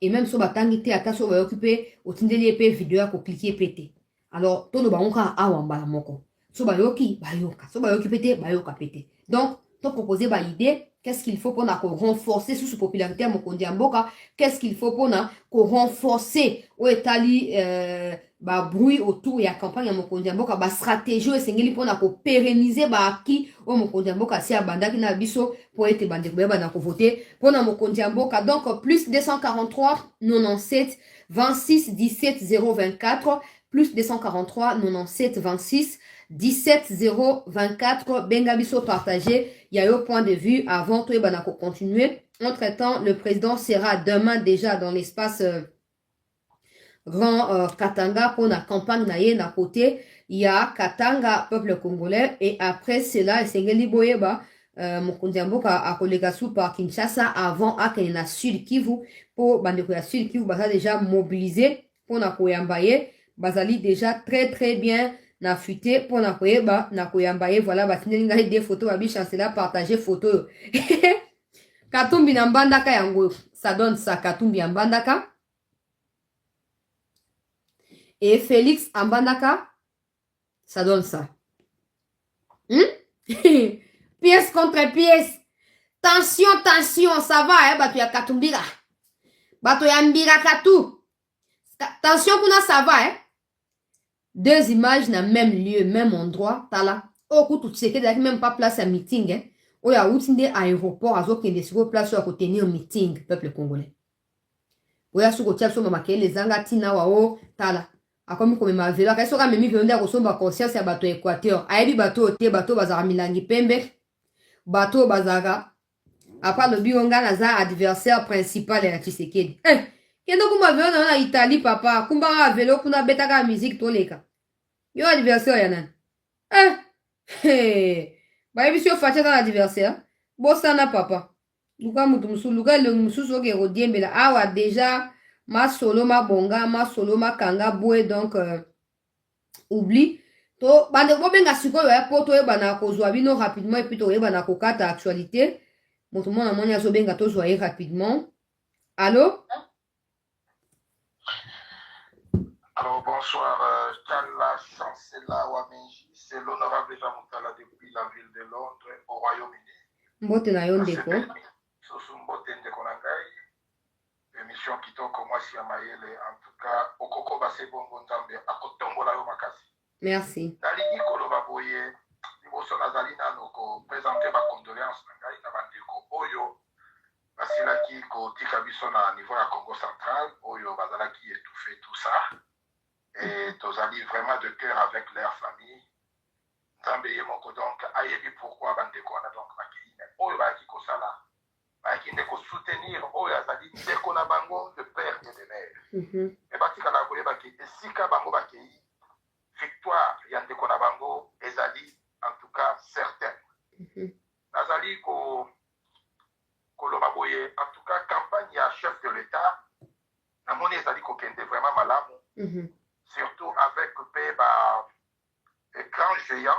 Et même si batangi te ata so ba occupé au tindeli epé vidéo ko cliquer pété. Alors todo ba onka awamba moko. So ba yoki ba yoka. So ba yoki pété ba yoka pété. Donc to proposer ba idée qu'est-ce qu'il faut pour renforcer sous popularité à Mokondi Mboka, qu'est-ce qu'il faut pour renforcer au etali bruit autour de la campagne à Mokondi Mboka, stratégie et sengeli pour pérenniser qui au Mokondi Mboka si abanda qui na biso pour être bandé pour voter pour Mokondi Mboka. Donc plus 243 97 26 17 024 plus 243 97 26 17 024 Bengabiso partagé. Il y a eu point de vue avant tout et banako continuer. Entre-temps, le président sera demain déjà dans l'espace Grand Katanga pour la campagne naïe na côté. Il y a Katanga, peuple congolais, et après cela, Sengeli Boyeba, Mokondiambo a collégation par Kinshasa avant à Kenya Sud Kivu pour Bandekoya Sud Kivu, basa déjà mobilisé pour na Koyambaye, basali déjà très très bien na fuité pour na Koyambaye, voilà, batinga des photos, babi chancela partager photo. Katumbi na mbandaka yango, ça donne ça Katumbi en bandaka. Et Félix Ambandaka, ça donne ça. Pièce contre pièce. Tension, tension, ça va, hein, bato ya Katumbira. Bato ya Mbira Katu. Tension kuna ça va, hein. 2 images dans le même lieu, même endroit, tala. Oh, tout ce qui est même pas place à meeting, hein. Oh, ya outinde aéroport, azo kende sur place à tenir meeting, peuple congolais. Oh, ya suko tia so mamake les angatina wa o tala. Akomi comme ma vela kaso ka memi venda ko somba conscience ya bato Équateur ayebi bato te bato bazara milangi pembe bato bazara apa le bionga na za adversaire principal ya Tshisekedi kendo kuma vela na Italie papa kumba velo kuna betaka musique toleka yo adversaire ya nani ba yebi sio facha na adversaire bosana papa luka mutu musu luka le musu so ke rodiembela awa déjà ma solo ma bonga ma solo ma kanga boué donc oublie To bande bobenga sikoyo ya poto yebana kozwa bino rapidement et puis to yebana kokata actualité. Moto mona moni azobenga tozwa ye rapidement. Allô? Alors bonsoir, Kala Chancela Wamenji, c'est l'honorable Jean Moutala depuis la ville de Londres au Royaume-Uni. Mbote na yo ndeko. Sosu mbote ndeko na ngai. Émission kitoko mwasi ya mayele, en tout cas, okoko base bongo nzambe, akotombola yo makasi. Merci. Nalingi koloba boye, liboso nazali nano ko présenter ba condoléances na ngai na bandeko oyo basilaki kotika biso na niveau ya Congo central, oyo bazalaki étouffé tout ça. Et tozali vraiment de cœur avec leur famille. Nzambe ye moko donc ayebi pourquoi bandeko wana donc bakei mais oyo bayaki kosala bayaki nde kosoutenir oyo azali ndeko na bango de père et de mère. Et batikala koyebaki esika bango bakei victoire ya ndeko na bango ezali en tout cas certaine. Nazali koloba boye en tout cas campagne ya chef de l'État namoni ezali kokende vraiment malamu. Surtout avec écran géant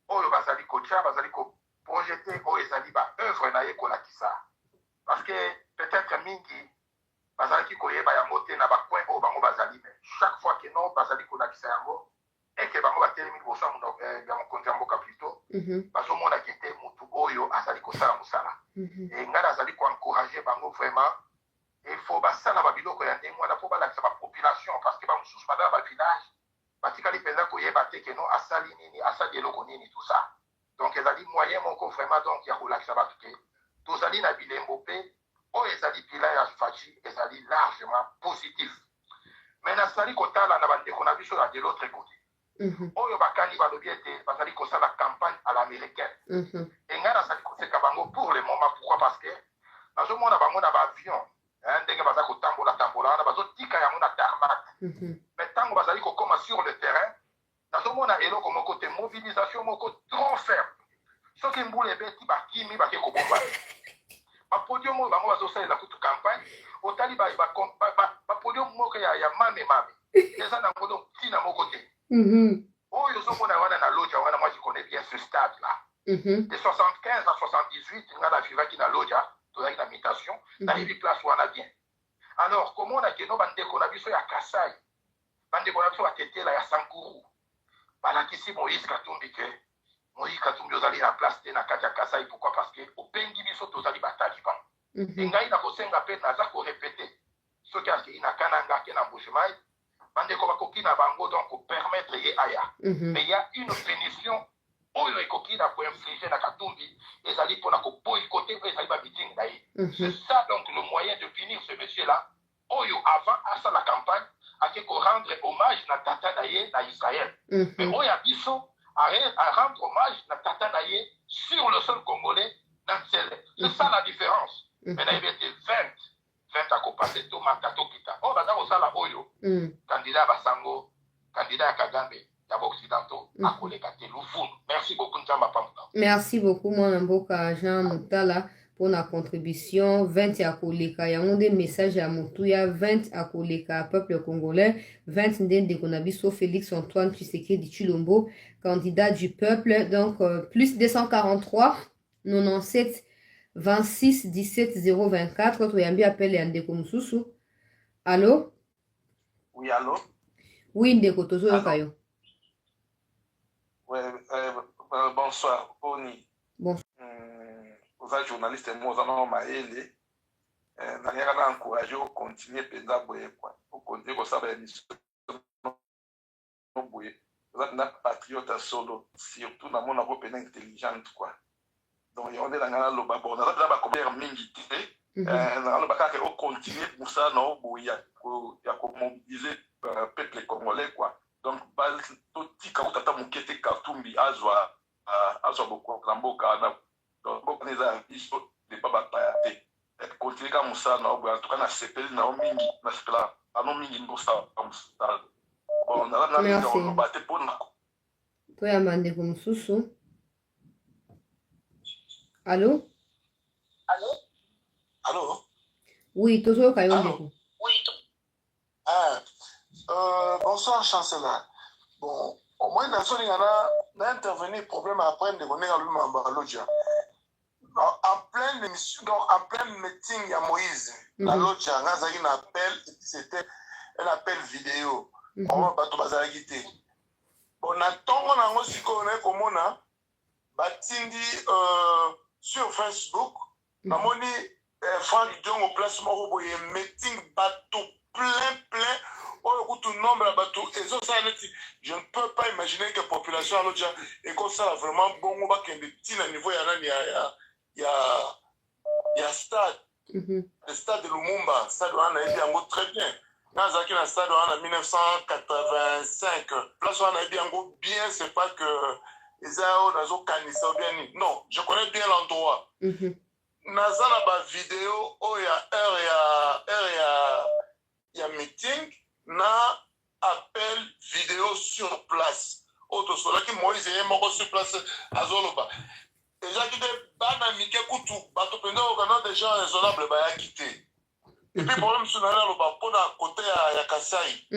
oyo bazali kotia bazali projeter oyo ezali ba œuvre na ye kolakisa parce que peut-être mingi bazalaki koyeba yango te na bacoin oyo bango bazali mais chaque fois que non bazali kolakisa yango et que bango batelemi liboso ya mokonzi ya mboka plutôt bazomonaki te mutu oyo azali kosala mosala et ngai nazali koencourager bango vraiment il faut basala babiloko ya ndenge wana mpo balakisa bapopulation parce que bamosusu badala bavillage batikali mpenza koyeba te keno asali nini asali eloko nini tout ça donc ezali moyen moko vraiment donc ya kolakisa bato te tozali na bilembo mpe oyo ezali bilan ya faci ezali largement positif mais nazali kotala na bandeko na biso na de l'autre côté oyo bakani balobi ete bazali kosala campagne à l'américaine engai nazali koseka bango pour le moment pourquoi parce que nazomona bango na baavion ndenge baza kotambola wana bazotika yango na tarmac mais ntango bazali kokoma sur le terrain nazomona eloko moko te mobilisation moko trop ferme soki mbula ebeti bakimi bake kobomba bapodium oyo bango bazosalela kutu campagne otali bapodium moko ya mame eza nango donc ntina moko te oyo ozomona wana na loja wana moi je connais bien ce stade là de 75 à 78 nga navivaki na loja tozalaki na mutation nayebi place wana bien alors komona keno bandeko na biso ya Kasai bandeko na biso batetela ya Sankuru balakisi Moïse Katumbi ke Moïse Katumbi ozali na place te na kati ya Kasai pourquoi parce que opengi biso tozali bataliban engai na kosenga mpe naza korepete soki akei na kananga ke na mbujimai bandeko bakoki na bango donc kopermettre ye aya mais il y a une punition oyo ekoki na koinflige na Katumbi ezali mpona koboykote mpe ezali babiting na ye c'est ça donc le moyen de punir ce monsieur là oyo avant asala campagne ake korendre hommage na tata na ye na Israël mais oyo ya biso à rendre hommage na tata na ye sur le sol congolais na Ntsele c'est ça la différence mais na yebi ete 20 akopase to makato kita oyo baza kosala oyo candidat basango candidat ya Kagame d'Occidentaux à koleka te lufunu. Merci beaucoup Nzamba Pamula. Merci beaucoup mon mboka Jean Moutala pour la contribution 20 ya koleka yango des messages à Moutouya 20 à koleka peuple congolais 20 ndende konabiso Félix Antoine Tshisekedi Tshilombo candidat du peuple donc plus 243 97 26 17 024 toyambi appel ya ndeko mususu. Allô? Oui, allô? Oui ndeko tozoyoka yo. Bonsoir, Oni. Bon. Vous êtes journaliste et moi, on m'a aidé. Nous avons encouragé à continuer à continuer à faire l'émission. Vous êtes un patriote solo, surtout dans mon Europe intelligente. Donc, on est dans le bas. On a déjà mingi. On a continuer pour ça, il y a mobiliser le peuple congolais. Donc, tout tata mukete Katumbi azwa beaucoup mboka na donc neza iso de baba payate continuer comme ça na en tout cas na sepeli na mingi na sepela ano mingi mbosa comme ça bon na mingi on batte pour na to ya mandeko mususu. Allô? Allô? Oui, tozo kayo ndeko. Bonsoir chancelier. Bon, Au moins, dans son intervenir problème après de connaître le Mambaloja. En pleine émission, donc en plein meeting, il y a Moïse. La Loja, on a un appel, c'était un appel vidéo. On va battre Bazala Guité. On attend, on a aussi connaît comment on a batindi sur Facebook. Mamoni Franck Dion au placement au meeting bateau plein. Tout nombre de bateaux. Et ça, je ne peux pas imaginer que la population à l'autre est comme ça vraiment bon. On va qu'il y ait des petits niveaux. Il y a stade. Le stade de Lumumba. Stade où on a été en très bien. Dans un stade où on a 1985. Place où on a été en bien, c'est pas que les gens bien. Non, je connais bien l'endroit. Nazana ba vidéo, il y a heure, il y a meeting. Na appel vidéo sur place. Autre soit là qui Moïse est mort sur place à Zoloba. Déjà qui est bana mike kutu, bato penda au des gens raisonnables ba ya quitté. Et puis problème sur nana lo ba pona côté à Kasai.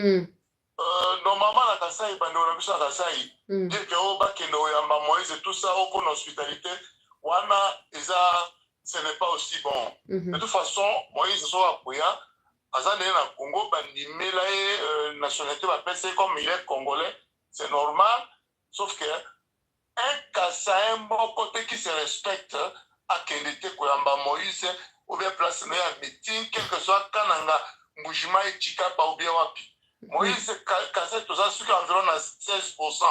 Normalement la Kasai bande on a besoin Kasai. Dire que au ba kendo ya Moïse et tout ça au pour l'hospitalité, wana ce n'est pas aussi bon. De toute façon, Moïse soit apoya. Azane na Congo, bandimela nationalité va passer comme il est congolais, c'est normal, sauf que un Kassa, un bon côté qui se respecte, à Kendete Koyamba Moïse, ou bien place à meeting, quel que soit Kananga, Mbujima et Chikapa ou bien Wapi. Moïse Kassa, tout ça, c'est environ à 16%.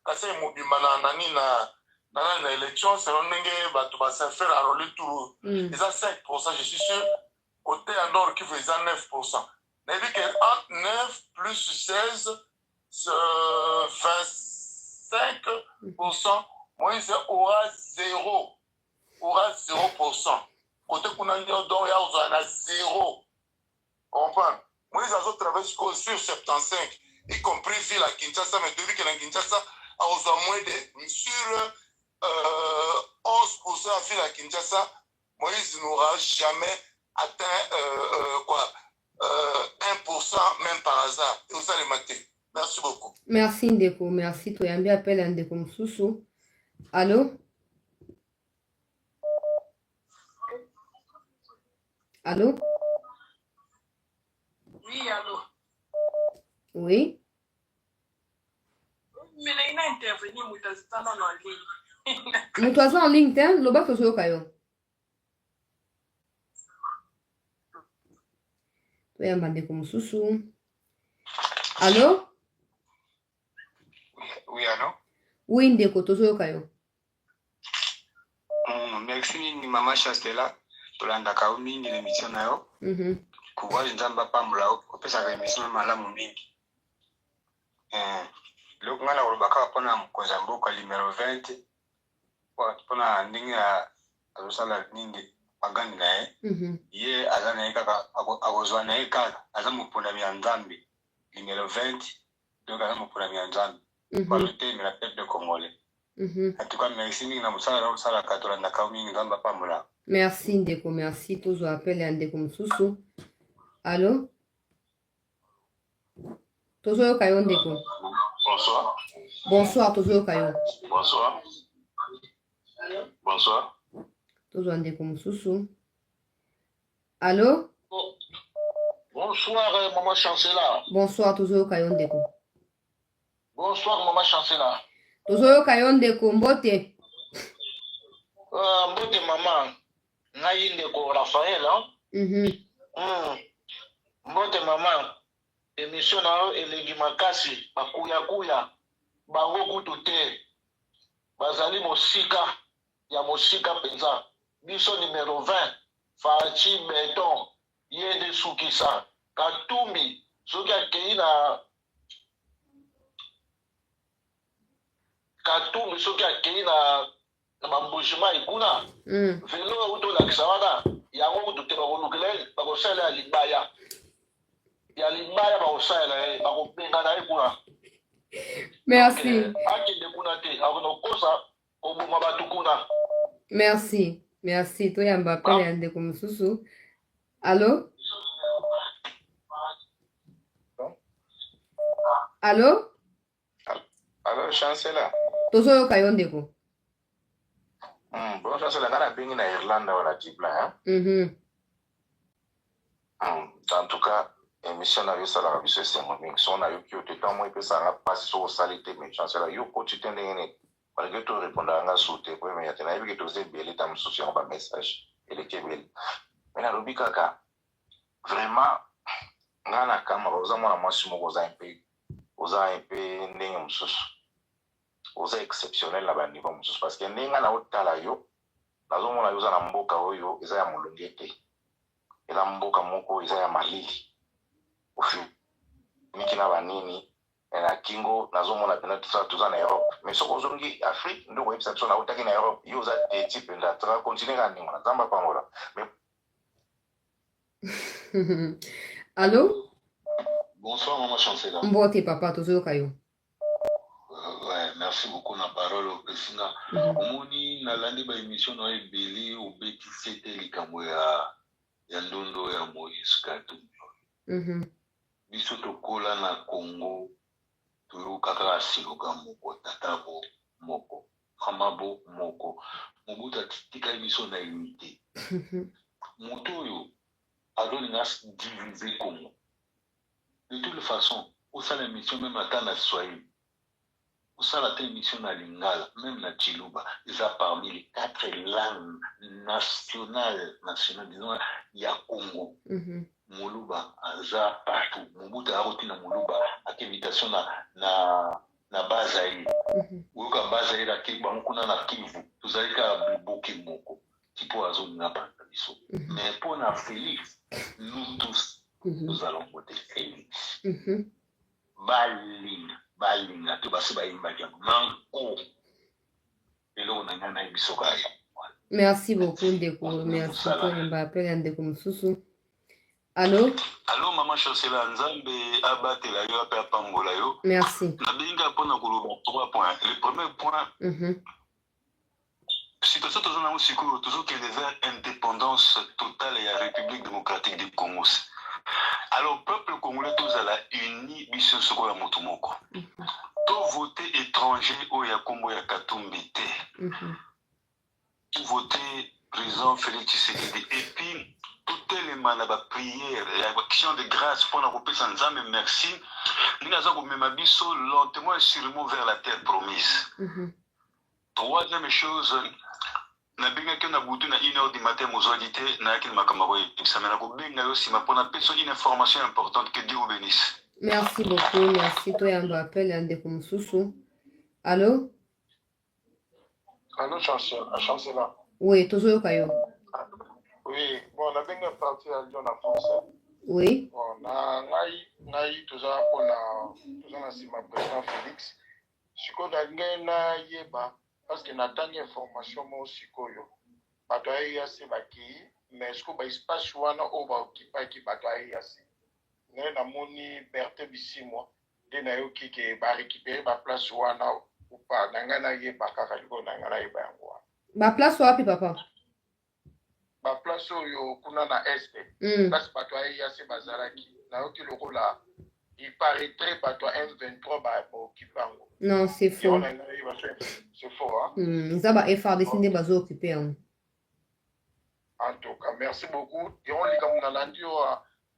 Kassa est mobile dans l'élection, c'est un peu se faire à rouler tout. Ils ont 5%, je suis sûr. Côté à nord qui faisait 9%. Mais vu qu'entre 9 plus 16, 25%, Moïse aura 0. Aura 0%. Côté qu'on a dit, donc il y a 0. Comprends? Moïse a travaillé sur 75, y compris ville à Kinshasa, mais depuis que la Kinshasa a moins de sur 11% à ville à Kinshasa, Moïse n'aura jamais atteint 1% même par hasard. Et vous allez mater. Merci beaucoup. Merci Ndeko, merci. Tu as bien appelé Ndeko Msusu. Allô? Allô? Oui, allô? Oui? Mais il a intervenu, Moutazitana en ligne. Moutazitana en ligne, t'es? Loba Toso Kayo. Oyamba Ndeko Msusu. Allô? Oui, allô? Oui, Ndeko Toso Kayo. Merci ni Mama Chastela. Tolanda ka mingi l'émission na yo. Kuwa nzamba pambula opesa ka émission malamu mingi. Le ngala olobaka pona Mkozambuka numéro 20. Pona ndingi ya azosala nindi magani na ye azana ekaka akozwa na ekaka aza mupunda ya Nzambe numéro 20 donc aza mupunda ya Nzambe balute mais la peuple congolais. En tout cas merci mingi na musala sala katolanda ka mingi nzamba pambula. Merci Ndeko, merci. Tozo appelle Ndeko Msusu. Allô? Tozo Kayo Ndeko. Bonsoir. Bonsoir, Tozo Kayo. Bonsoir. Bonsoir. Tozo Ndeko Msusu. Allô? Bonsoir, Maman Chancela. Bonsoir, Tozo Kayo Ndeko. Bonsoir, Maman Chancela. Tozo Kayo Ndeko, mbote. Mbote, maman. Ngai Ndeko Raphaël, Mbote, maman. Émission na elengi makasi bakuya bango kutu te bazali mosika ya mosika penza biso numéro 20 Fachi Beton yende sukisa Katumbi soki akei na bambujima ikuna velo utolakisa wana yango kutu te bakolukele bakosala ya libaya bakosala bakobengana ye kuna. Merci. Akende kuna te akonokosa koboma bato kuna. Merci. Merci. Toyamba appelle Ndeko Msusu. Allô? Allô? Alors, chancela. Tozo kayo ndeko. Bon, chancela, ngana bengi na Irlande wala jibla, en tout cas, émission na yo sala ka biso c'est moi so na yo ki o te tamo e pesa nga passe so salite mais chancela yo ko tu tende ngene malgré tout répondre nga soute ko mais yatena yebi ke to ze beli tam social ba message ele kebeli mais na rubi kaka vraiment ngana kama oza mwana mwasi moko oza un peu ndenge mosusu oza exceptionnel na baniveau mosusu parce que ndenge na otala yo nazomona yo oza na mboka oyo eza ya molonge te eza mboka moko eza ya malili miki na banini na kingo nazomona pena tuza na Europe mais soko ozongi Afrique ndoko yebisa biso na utaki na Europe yo oza type nda tra continue ka ningo na zamba pangola mais Allô? Bonsoir, maman Chancela. Mbote papa, tozo kayo. Ouais, merci beaucoup na parole au président. Omoni na landi ba émission na ebeli obeti sete likambo ya ndondo ya Moïse Katumbi. Biso tokola na Congo toyokaka asiloka moko tatabo moko kamabo moko mobuta tikali biso na unité. Moto oyo azolinga diviser Congo. De toute façon, au sein de l'émission, même à temps Swahili, au sein de l'émission à Lingala, même na Chiluba, ils ont parmi les 4 langues nationales, disons, il y a Congo. Moluba, Aza, partout. Mobuta a roté na Moluba, à invitation na Bazaï. Ou ka Bazaï la Kiba, Mukuna na Kivu, tous avez qu'à Boki Moko, Tipo Azo n'a pas de mais pour na Félix, nous tous, nous allons voter Félix. Balinga, tu vas se bailler manko. Et là, on a un aïbisoka. Merci beaucoup, Ndeko. Merci pour Mbappé, Ndeko Msusu. Allô? Allô, maman Chancela, Nzambe abatela yo ape apambola yo. Merci. Na benga pona koloba 3 points. Le premier point, situation toujours na musiko, toujours qu'il devait indépendance totale et la République démocratique du Congo. Alors, peuple congolais, tous à la uni, biso soko ya motumoko. Tout voter étranger au Yakombo ya Katumbi te. Tout voter président Félix Tshisekedi. Et puis, tout élément na ba prière, action de grâce pour la reprise en Nzambe, merci. Nous avons même biso lentement et sûrement vers la terre promise. Troisième chose, na benga ke na butu na 1h du matin mozwadite na yaki makamabo ebisamela ko benga yo sima pona peso une information importante que Dieu vous bénisse. Merci beaucoup, merci toi Yando appel Ndeko Msusu. Allô? Allô chancela. Oui, tozo kayo. Oui, bon la benga parti à Lyon en français. Oui. Bon na ngai toza na sima président Félix. Siko na ngena yeba parce que natangi information mo sikoyo bato ayasi baki mais siko ba espace wana o ba okipa ki bato ayasi ne na moni Berthe Bisimwa de na yo ki ke ba récupérer ba place wana ou pas nangana ye ba kaka liko nangana ye ba yango ba place wapi papa ba place oyo kuna na est parce bato ayasi bazalaki na yo ki lokola il paraîtrait bato M23 ba okipango. Non, c'est faux. C'est faux, hein? Ils ont FRDC ne pas occupé. En tout cas, merci beaucoup. Et on lit comme on a l'entendu,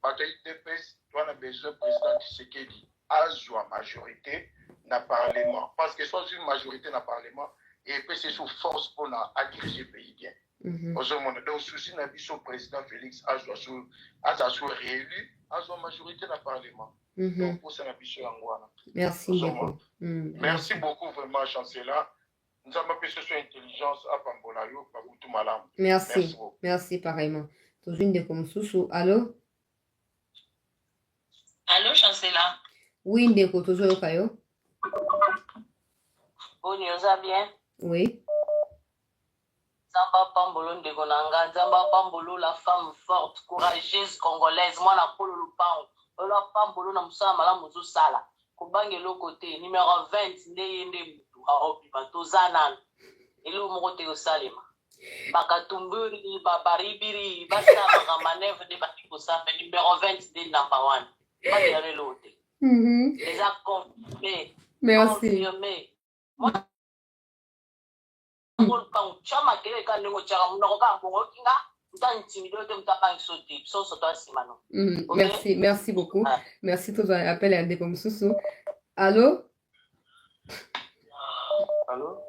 bataille de paix, toi, on a besoin du président Tshisekedi à la majorité dans le Parlement. Parce que soit une majorité dans le Parlement, et puis c'est sous force pour diriger le pays bien. Donc, souci n'a pas président Félix à soit réélu, à la majorité dans le Parlement. Donc, pour ça, merci beaucoup. Merci beaucoup, vraiment, chancela. Nous avons besoin de intelligence à Pambolayo, Pabutu Malam. Merci. Merci, pareillement. Toujours Ndeko Msusu. Allô? Allô, chancela. Oui, Ndeko, toujours kayo. Boni, oza bien? Oui. Zamba Pambolo Ndeko Nanga, Zamba Pambolo, la femme forte, courageuse, congolaise, moi, na Polo Lupango. Ola Pambolo na musala malamu sala. Kubange lokote numéro 20 ndeyende mutu aopipa tozana. Elo moko te osalema. Bakatumburi babaribiri basa ba manœuvre de batiko sa numéro 20 de number 1. Pas de relote. Les a confirmé Merci. Confirmé. Moi, chama kele ka nengo chara munoko ka bongo kinga nta intimidé te mta pa sauter so so toi simano. Merci, merci beaucoup. Merci pour ton appel à Ndeko Mususu. Allô? Allô?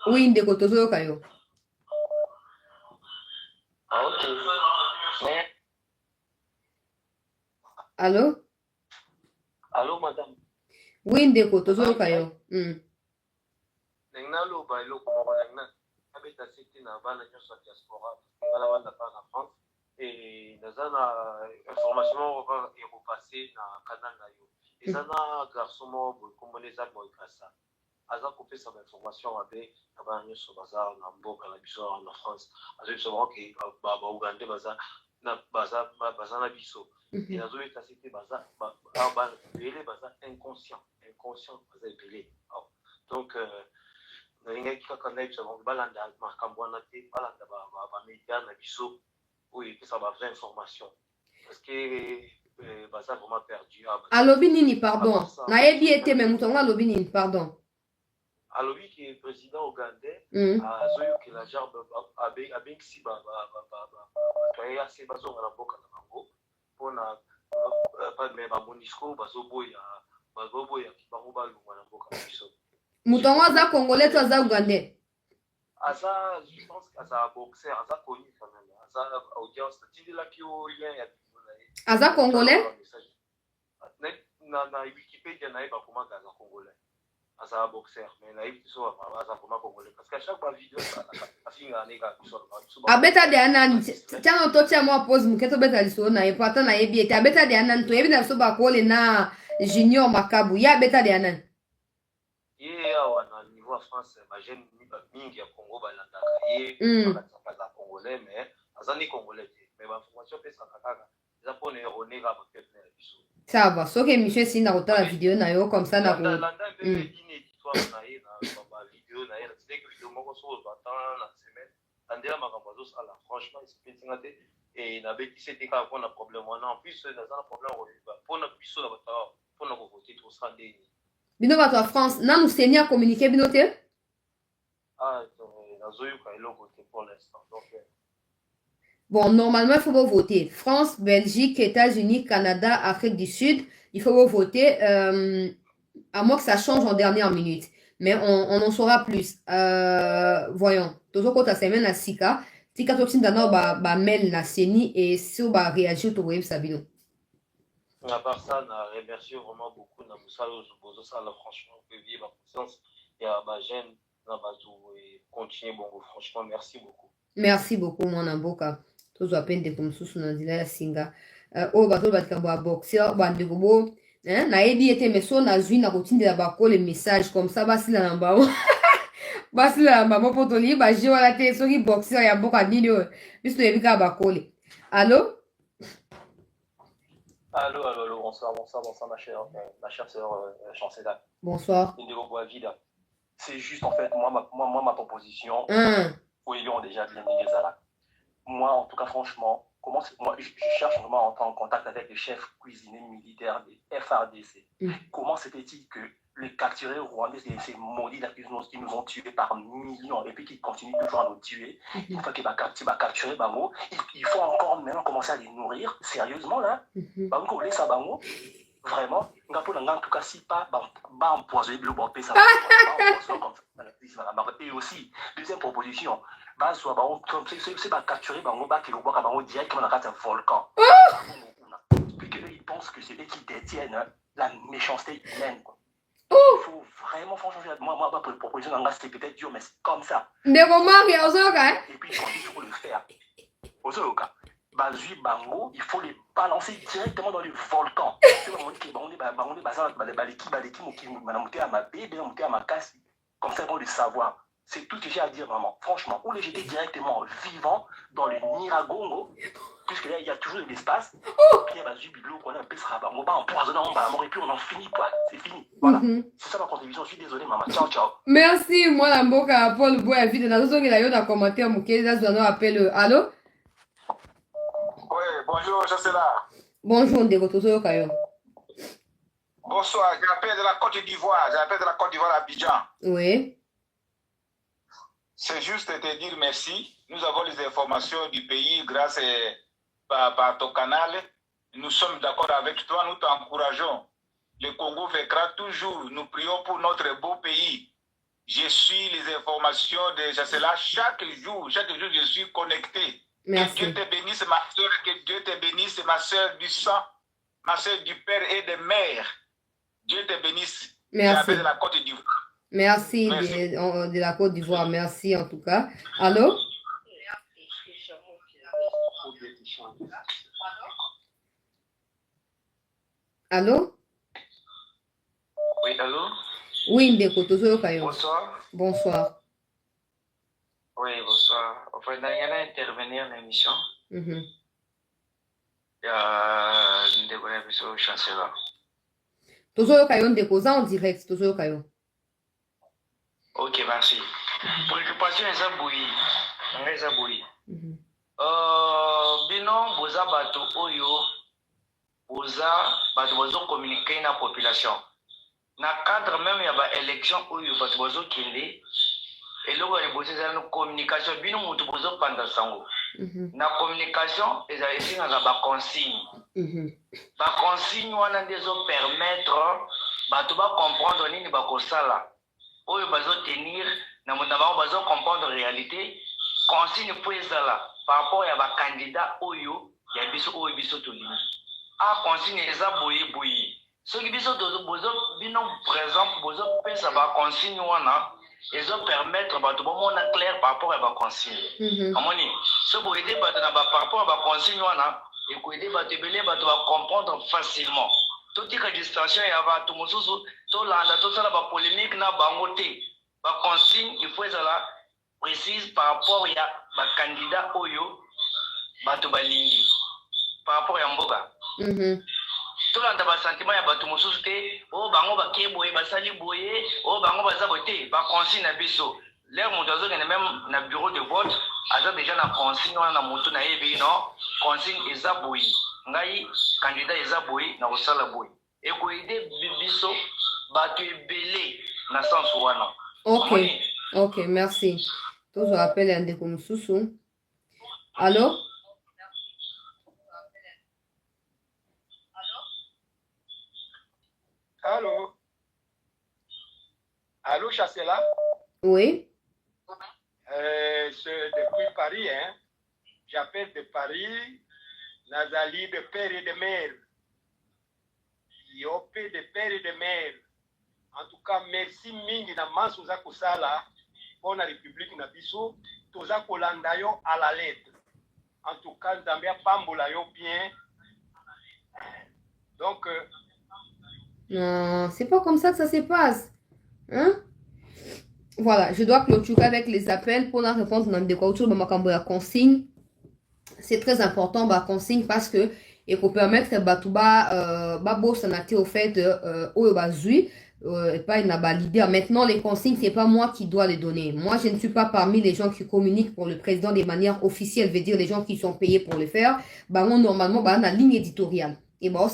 Oui, Ndeko Tozo Kayo. Ah, ok. Mais... Allô? Allô, madame? Oui, Ndeko Tozo Kayo. Nengna lo ba lo ko nengna abeta cité na bana nyoso diaspora ngala wanda pa na France et nazana information va y repasser na canal na yo ezana garçon mo bo komboneza mo ikasa aza ko pesa ba information abe na bana nyoso baza na mboka na biso na France azo biso ke ba Uganda baza na biso et nazo eta cité baza ba belé baza inconscient baza belé donc nalinga kaka na biso balanda makambo wana te balanda bamédia na biso oyo epesa ba vraie information parce que baza vraiment perdu. Alobi nini pardon nayebi ete me moto ngo alobi nini pardon alobi ke président ougandais azoyokela genre abengisi bato aye ase bazonga na mboka na bango mpona bamonisco bazoboya bango balongwa na mboka na biso. Mutongo aza congolais to aza ougandais? Aza, je pense qu'aza boxeur, aza connu quand même. Aza audience, tindilaki o lien ya aza congolais? Na Wikipédia na yeba comment aza congolais. Aza boxeur, mais na yeba so aza comment congolais parce qu'à chaque fois vidéo afinga neka biso. Abeta de anan tiano to tia mo pose muketo beta liso na yepo ata na yebi ete abeta de anan to yebi na so ba kole na Junior Makabu ya beta de anan. Ye awa na niveau à France ba jeune mingi ya Congo balandaka ye baza congolais mais azani congolais mais ba information pesa kaka za pone oneka ba peuple na biso. Ça va, so que monsieur si na kota la vidéo na yo comme ça na ko. Landa histoire na ye na ba vidéo na ye na tike vidéo moko so ba temps na semaine andela makambo zo sala franchement c'est ngate et na beti c'était ka pona problème wana en plus na za problème pona biso na ba pona ko voter tout ça ndeni. Bino bato à France, nanu seni a communiqué bino te? Ah, nazoyuka eloko te pour l'instant. Donc, bon, normalement, il faut voter. France, Belgique, États-Unis, Canada, Afrique du Sud, il faut voter, à moins que ça change en dernière minute. Mais on en saura plus. Voyons. Toujours quand tu as semaine à Sika, Sika Toxin Dano ba mail na Seni et si on va réagir au web Sabino. À part ça, on a remercié vraiment beaucoup na musalo bozo sala franchement que vivre ma conscience et à ba jeune na ba tout et continuer bon franchement merci beaucoup. Merci beaucoup mon amboka. Tozo appende comme sous na dila singa. O ba to ba ka ba boxer ba ndeko bo na yebi ete meso na zui na kotindela ba ko les messages comme ça ba sila na ba. Ba sila na ba poto li ba je wala te so ki boxer ya boka nini o. Biso yebi ka ba ko le. Allô? Allô, bonsoir, ma chère sœur Chancela. Bonsoir. C'est juste en fait, moi ma proposition, oui, ils ont déjà bien mis les alas. Moi, en tout cas, franchement, moi, je cherche vraiment à entrer en contact avec les chefs cuisiniers militaires des FARDC. Comment se fait-il que les capturés rwandais, ces maudits qui nous ont tués par millions et puis qui continuent toujours à nous tuer, une fois qu'ils vont capturer Bango, il faut encore maintenant commencer à les nourrir sérieusement là. Bango, laisse à Bango. Vraiment, en tout cas, si pas, empoisonner le bon ça. Et aussi, deuxième proposition, c'est capturer Bango, qui le directement dans un volcan. Puis qu'ils pensent que c'est eux qui détiennent la méchanceté humaine. Il faut vraiment, franchement, moi, pour la proposition d'Anga, c'est peut-être dur, mais c'est comme ça. Et puis, il faut le faire. Ozoka. Bazui Bango, il faut les balancer directement dans le volcan. C'est vraiment dit que Bango, comme ça, ils vont le savoir. C'est tout ce que j'ai à dire, vraiment. Franchement, ou les jeter directement vivant dans le Niragongo, puisque là, il y a toujours de l'espace. Puis il y a Bazui Biblo, qu'on a un peu Srabango, empoisonnant, on va mort, et puis on en finit, quoi. C'est fini. Voilà. C'est ça ma contribution. Je suis désolé, maman. Ciao, ciao. Merci, moi, la mboka, Paul Boya, vite. Dans ce qu'il y a eu dans le commentaire, Mouké, là, je dois appeler. Allô? Oui, bonjour, je suis là. Bonjour, Ndeko Tozo Kayo. Bonsoir, j'appelle de la Côte d'Ivoire. J'appelle de la Côte d'Ivoire à Abidjan. Oui. C'est juste te dire merci. Nous avons les informations du pays grâce par ton canal. Nous sommes d'accord avec toi, nous t'encourageons. Le Congo vaincra toujours. Nous prions pour notre beau pays. Je suis les informations de cela chaque jour. Chaque jour, je suis connecté. Merci. Que Dieu te bénisse, ma soeur. Que Dieu te bénisse, ma soeur du sang, ma soeur du père et de mère. Dieu te bénisse. Merci. J'appelle de la Côte d'Ivoire. Merci, Merci. de la Côte d'Ivoire. Merci en tout cas. Allô? Allô? Oui, allô? Oui, Ndeko, Tozo Kayo. Bonsoir. Bonsoir. Oui, bonsoir. Enfin, il y en a intervenir dans l'émission. Mhm. Il y a une chancelier. Tozo Kayo, Ndeko, ça en direct. Tozo Kayo. Ok, merci. Préoccupation, c'est bouilli. C'est bouilli. Bino, boza bato oyo, boza bato bozo communiquer na population. Na cadre même ya ba élection oyo bato bozo kende, eloko ya bozo za na communication bino mutu bozo panda sango. Na communication eza esinga za ba consigne. Ba consigne wana ndezo permettre bato ba comprendre nini ba kosala. Oyo bazo tenir na bango bazo comprendre réalité. Consigne pour ezala par rapport à ba candidat oyo ya biso oyo biso tolini. A consigne eza boye boye. Soki biso tozo bozo bino par exemple bozo pesa ba consigne wana ezo permettre bato bomona clair par rapport à ba consigne. Amoni so bo aider bato na ba par rapport à ba consigne wana et ko aider bato belé bato ba comprendre facilement. Toute la distraction ya bato mosusu to landa to sala ba polémique na bango te. Ba consigne il faut ezala précise par rapport à candidat oyo bato balingi par rapport à mboga. Tout le monde sentiment ya bato mosusu te o bango bakie boye basali boye o bango baza bote ba consigne na biso l'air moto azo ngene même na bureau de vote aza déjà na consigne na moto na yebi non consigne eza boye ngai candidat eza boye na osala boye et ko aider biso bato ebele na sens wana. Ok. Ok, merci. Toujours appel à Ndeko Msusu. Allô? Allô? Allô, Chancela? Oui. C'est depuis Paris, hein? J'appelle de Paris, Nazali de père et de mère. Yopé de père et de mère. En tout cas, merci mingi na manso za kusala pour la République na biso, toza kolanda yo à la lettre. En tout cas, Zambia pambola yo bien. Donc Non, c'est pas comme ça que ça se passe. Hein? Voilà, je dois clôturer avec les appels pour la réponse dans des autour de ma consigne. C'est très important, ma consigne, parce que il faut permettre Batouba Babo Sanate au fait de Bazui. Pas une leader. Maintenant, les consignes, c'est pas moi qui dois les donner. Moi, je ne suis pas parmi les gens qui communiquent pour le président de manière officielle, veut dire les gens qui sont payés pour le faire. Bah, normalement, bah, on a ligne éditoriale. Et bah,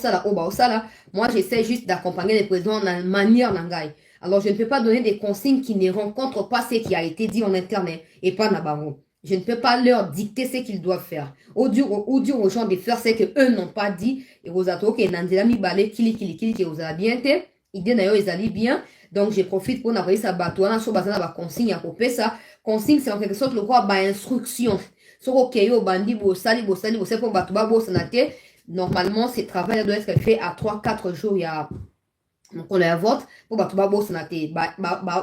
moi, j'essaie juste d'accompagner les présidents de manière nangai. Alors, je ne peux pas donner des consignes qui ne rencontrent pas ce qui a été dit en internet et pas nabaron. Je ne peux pas leur dicter ce qu'ils doivent faire. Ou dire aux gens de faire ce que eux n'ont pas dit. Et aux autres, que Nandela mi balé, kili, que vous avez bien été. Idée d'ailleurs, ils allaient bien. Donc, je profite pour envoyer ça bateau. On a sur bazar la consigne à couper ça. Consigne, c'est en quelque sorte le roi ba instruction. Sur ok, yo bandi bo sali, c'est pour bateau ba bo sanate. Normalement, ce travail doit être fait à 3-4 jours. Il y a donc on a vote pour bateau ba bo sanate.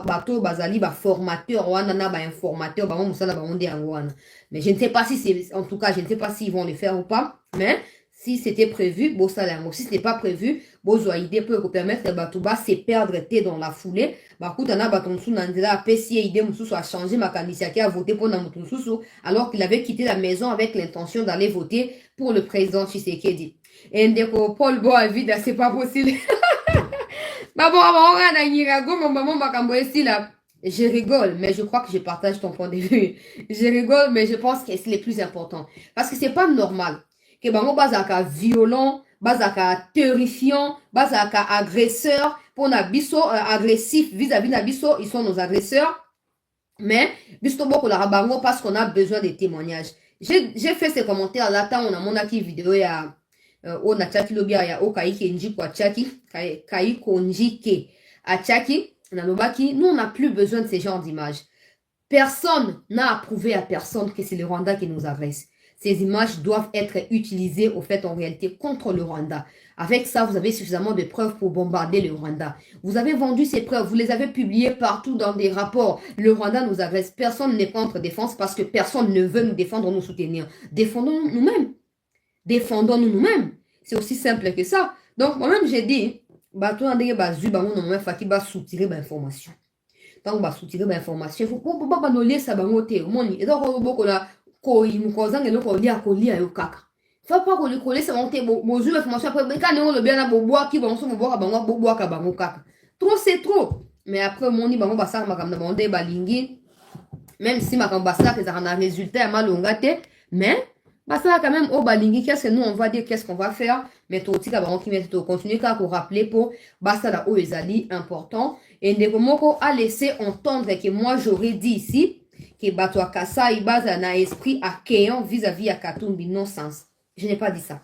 Bateau bazali ba formateur wana na ba informateur ba mo sala ba onde wana. Mais je ne sais pas si c'est, en tout cas, je ne sais pas s'ils vont le faire ou pas. Mais si c'était prévu, bon salaire. Si ce n'est pas prévu, bon idée peut permettre à Batouba se perdre dans la foulée. Bah, écoute, on a Batonsu Nandela, PC, idée, Moussou a changé ma candidature à voter pour Namutunsu, alors qu'il avait quitté la maison avec l'intention d'aller voter pour le président Tshisekedi. Et Ndeko Paul Boa vide, c'est pas possible. Bah bon, on va là. Je rigole, mais je crois que je partage ton point de vue. Je rigole, mais je pense que c'est le plus important. Parce que c'est pas normal que bango bazaka violent, bazaka terrifiant, bazaka agresseur, pour na biso agressif vis-à-vis na biso, ils sont nos agresseurs. Mais biso boko la rabango parce qu'on a besoin de témoignages. J'ai fait ces commentaires là tant on a mon actif vidéo ya on a chaki lobia ya okai kenji kwa chaki kai konji ke a chaki na lobaki, nous on n'a plus besoin de ces genres d'images. Personne n'a approuvé à personne que c'est le Rwanda qui nous agresse. Ces images doivent être utilisées au fait en réalité contre le Rwanda. Avec ça, vous avez suffisamment de preuves pour bombarder le Rwanda. Vous avez vendu ces preuves, vous les avez publiées partout dans des rapports. Le Rwanda nous agresse. Personne n'est contre défense parce que personne ne veut nous défendre, nous soutenir. Défendons nous-mêmes. Défendons-nous nous-mêmes. C'est aussi simple que ça. Donc, moi-même, j'ai dit, bateau en dégué, bazu, bah, on a fait qu'il va soutirer l'information. Tant qu'on va soutirer l'information, il faut pas nous ça, bah, on et donc, on a ko imkozanga eloko lia kolia yo kaka fa pa ko likolesa monte bozu information après quand on le bien na boboa ki banso boboa bango boboa ka bango kaka trop c'est trop mais après moni bango basala makamna bonde balingi même si makambo basala que ça a un résultat malonga te mais basala quand même au balingi qu'est-ce que nous on va dire qu'est-ce qu'on va faire mais tout tika bango ki mettre to continuer ka ko rappeler pour basala o ezali important et Ndeko a laissé entendre que moi j'aurais dit ici que Batwa Kassa base un esprit accueillant vis-à-vis à Katumbi, non sens. Je n'ai pas dit ça.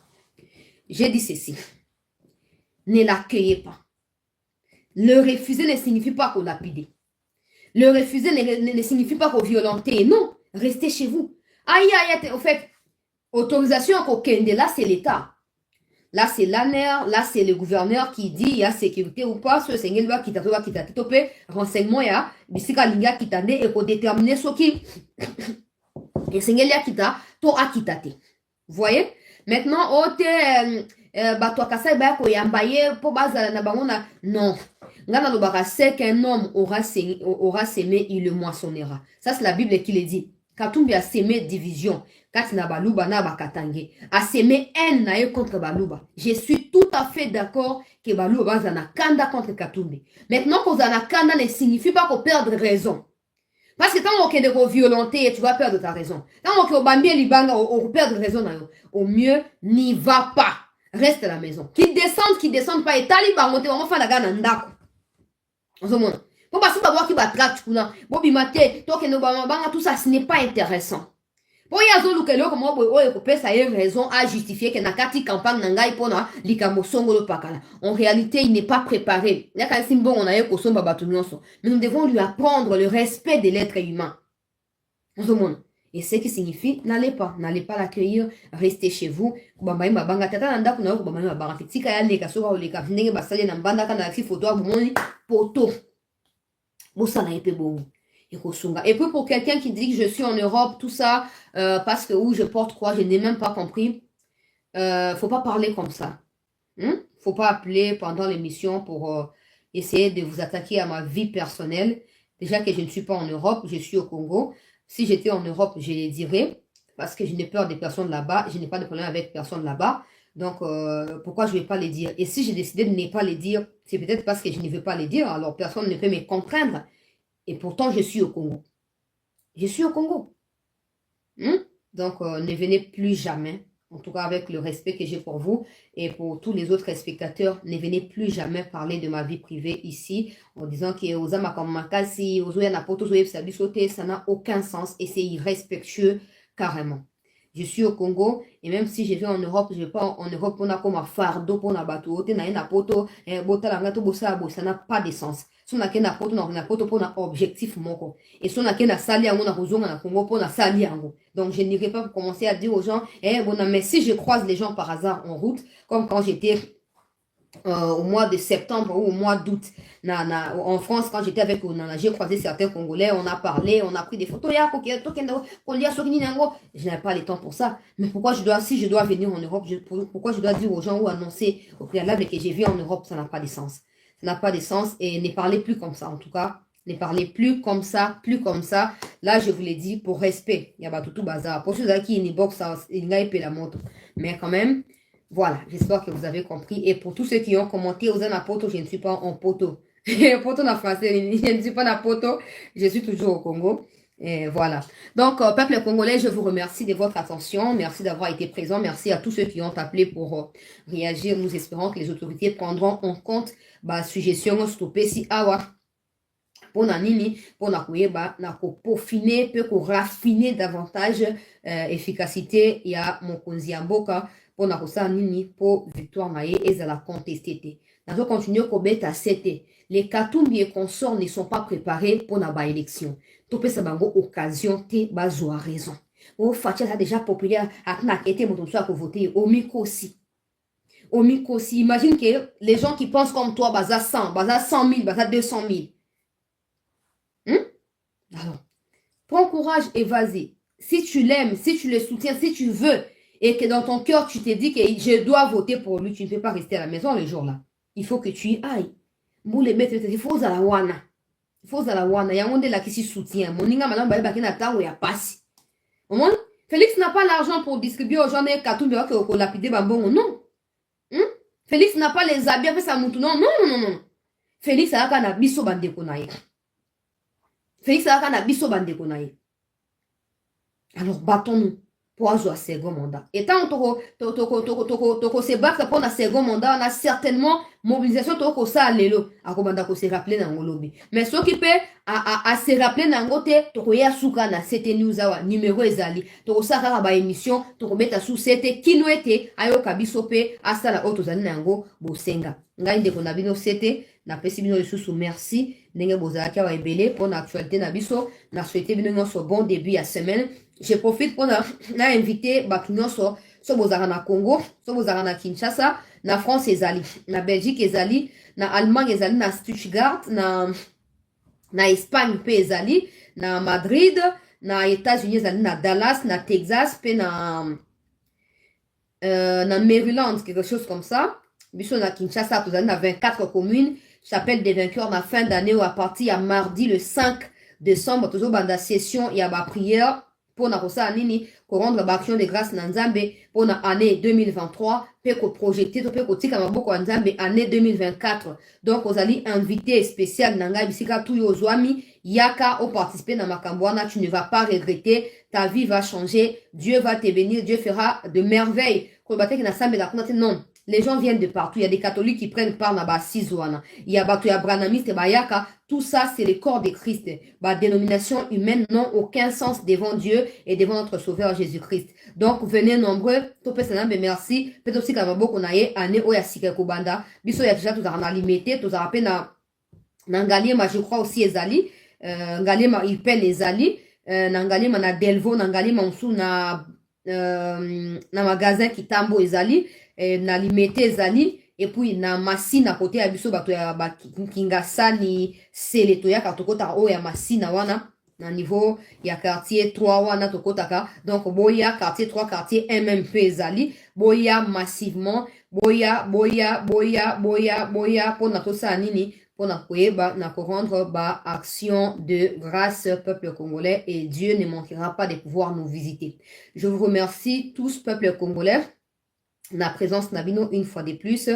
J'ai dit ceci. Ne l'accueillez pas. Le refuser ne signifie pas qu'on lapide. Le refuser ne signifie pas qu'on violenter. Non, restez chez vous. Aïe, aïe, en fait, autorisation à Kende, là c'est l'État. Là c'est l'ANER, là c'est le gouverneur qui dit il y a sécurité ou pas, ce c'est va qui t'a topé, renseignement ya, bisika linga qui t'a et pour déterminer ce qui et c'est qui t'a to akitate. Vous voyez? Maintenant, ote batwa kasa ba ko yambaye pour bazala na bangona non. Ngana lobaka c'est qu'un homme aura sémé, il le moissonnera. Ça c'est la Bible qui le dit. Katumbi a sémé division. Katina baluba na bakatange. A sémé haine na contre baluba. Je suis tout à fait d'accord que baluba bazana kanda contre Katumbi. Maintenant qu'on zana kanda ne signifie pas qu'on perde raison. Parce que tant qu'on est violenté, tu vas perdre ta raison. Tant qu'on est bambien libanga, on perd raison. Au mieux, n'y va pas. Reste à la maison. Qui descendent pas. Et taliban, on te va faire la gana ndako. En ce moment. Pour passer par voir qui va traquer, Bobby Maté, toi qui nous banga, tout ça, ce n'est pas intéressant. Pour y avoir l'occasion, comment on peut ça y raison à justifier que nakati campagne nangai pona likamo songolo pakala. En réalité, il n'est pas préparé. Il y a quand même bon on a eu kosomba batunyoso. Mais nous devons lui apprendre le respect de l'être humain. En ce monde. Et ce qui signifie, n'allez pas l'accueillir, restez chez vous. Bambaï mabanga tata nanda kuna ko bambaï mabanga tika ya leka soka leka ndenge basale na mbanda kana fi photo abumoni poto. Bosana epé bon. Et puis pour quelqu'un qui dit que je suis en Europe, tout ça, parce que où je porte quoi, je n'ai même pas compris. Faut pas parler comme ça. Faut pas appeler pendant l'émission pour essayer de vous attaquer à ma vie personnelle. Déjà que je ne suis pas en Europe, je suis au Congo. Si j'étais en Europe, je les dirais, parce que je n'ai peur des personnes là-bas, je n'ai pas de problème avec personne là-bas. Donc, pourquoi je ne vais pas les dire? Et si j'ai décidé de ne pas les dire, c'est peut-être parce que je ne veux pas les dire, alors personne ne peut me contraindre. Et pourtant, je suis au Congo. Je suis au Congo. Donc, ne venez plus jamais, en tout cas avec le respect que j'ai pour vous et pour tous les autres spectateurs, ne venez plus jamais parler de ma vie privée ici en disant que ça n'a aucun sens et c'est irrespectueux carrément. Je suis au Congo et même si je vais en Europe, je vais pas en Europe on a comme un fardeau pour na bateau, ça n'a pas de sens. Si on a qu'un poto pour un objectif moko et si on a qu'un sali on a besoin na Congo pour na sali ango. Donc je n'irai pas commencer à dire aux gens mais si je croise les gens par hasard en route comme quand j'étais au mois de septembre ou au mois d'août en France quand j'étais avec j'ai croisé certains Congolais, on a parlé, on a pris des photos je n'avais pas le temps pour ça, mais si je dois venir en Europe, pourquoi je dois dire aux gens ou annoncer au préalable que j'ai vu en Europe, ça n'a pas de sens. Ça n'a pas de sens et ne parlez plus comme ça en tout cas. Ne parlez plus comme ça. Là, je vous l'ai dit, pour respect. Il y a tout bazar. Pour ceux qui une box, il n'y a pas la moto. Mais quand même, voilà, j'espère que vous avez compris. Et pour tous ceux qui ont commenté, aux en poto, je ne suis pas en poto. Poto en français, je ne suis pas en poto. Je suis toujours au Congo. Et voilà. Donc, peuple congolais, je vous remercie de votre attention. Merci d'avoir été présent. Merci à tous ceux qui ont appelé pour réagir. Nous espérons que les autorités prendront en compte la suggestion stopper si awa. Pour nini, pour peaufiner, pour raffiner davantage efficacité ya mokonzi ya mboka pour nini pour victoire nae et la contester. Nous continuer kobeta sete. Les Katumbi et consorts ne sont pas préparés pour la élection. Topé sa bango occasion te bazo a raison. O fatia ça déjà populaire atna été mon soit pour voter au micro aussi. Au micro aussi. Imagine que les gens qui pensent comme toi baza 100, baza 100 000, baza 200 000. Alors, prends courage et vas-y. Si tu l'aimes, si tu le soutiens, si tu veux, et que dans ton cœur tu te dis que je dois voter pour lui, tu ne peux pas rester à la maison les jours-là. Il faut que tu y ailles. Moule mettre, il faut à la wana. Il faut à la wana. Il y a un monde là qui s'y soutient. Moninga malam baye bakina tawo ya passe. Félix n'a pas l'argent pour distribuer aux gens des Katumbi que lapider bambon. Non. Félix n'a pas les habits avec sa moutou. Non, non, non, non. Félix a kana biso bande konaye. Félix a kana biso bande konaye. Alors battons-nous pour avoir un second mandat. Et tant que se battre pour un second mandat, on a certainement mobilisation toko sa lelo. Akobanda ko se rappeler na ngolobi. Mais ce qui peut à se rappeler na ngote toko ya suka na c'était news awa numéro ezali. Toko sa kaka ba émission toko beta sous c'était kinwete ayo kabiso pe asala auto zali na ngo bosenga. Ngai ndeko na bino c'était na pesi bino sous merci ndenge bozalaki wa ebele pour l'actualité na biso na souhaiter bino nyonso bon début à semaine. Je profite pour inviter Bakinyoso, so bozara na Congo, so bozara na Kinshasa, na France ezali, na Belgique ezali, na Allemagne ezali, na Stuttgart, na Espagne pe ezali, na Madrid, na États-Unis ezali, na Dallas, na Texas, pe na Maryland, quelque chose comme ça. Biso na Kinshasa, tozali na 24 communes, chapelle des vainqueurs na fin d'année ou à partir à mardi le 5 décembre, toujours banda session et à ba prière. Pour na kosa nini ko rendre l'action de grâce na Nzambe pour na année 2023 pe ko projeter to pe ko tika maboko ya Nzambe année 2024. Donc ozali invité spécial nanga bisika tu yo zwami yaka au participer na makambo wana, tu ne vas pas regretter, ta vie va changer, Dieu va te bénir, Dieu fera de merveilles. Ko bateki na sambe la konate non. Les gens viennent de partout. Il y a des catholiques qui prennent part dans la Sizoana. Il y a Batoya Branamiste et Bayaka. Tout ça, c'est le corps de Christ. La dénomination humaine n'ont aucun sens devant Dieu et devant notre Sauveur Jésus-Christ. Donc, venez nombreux. Topé Sanambe, merci. Peut-être aussi qu'à Maboko Naye, année Oya Sike Kubanda. Biso ya déjà tout à limité. Tout à rappelé na Ngaliema, je crois aussi Ezali. Ngaliema, il peine Ezali. Ngaliema na Delvo, Ngaliema Msou na magasin Kitambo Ezali. Na limité ezali et puis na masina côté ya biso bato ya Kingasani sele to ya katokota o ya masina wana na niveau ya quartier 3 wana tokotaka. Donc boya quartier 3 quartier MMP ezali boya massivement boya pona tosa nini pona koyeba na ko rendre ba action de grâce peuple congolais et Dieu ne manquera pas de pouvoir nous visiter. Je vous remercie tous peuple congolais na présence nabino une fois de plus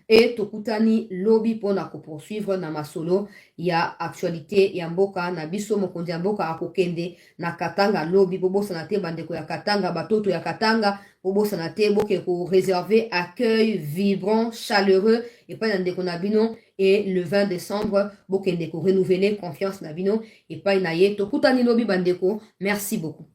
et tokutani lobby pour na poursuivre na masolo ya actualité ya mboka na biso mokonzi ya mboka akokende na Katanga lobby bobo sanate bandeko ya Katanga batoto ya Katanga bobo sanate boke ko réserver accueil vibrant chaleureux et pas ndeko nabino et le 20 décembre bokende ko renouveler confiance nabino et pas naye tokutani lobby bandeko. Merci beaucoup.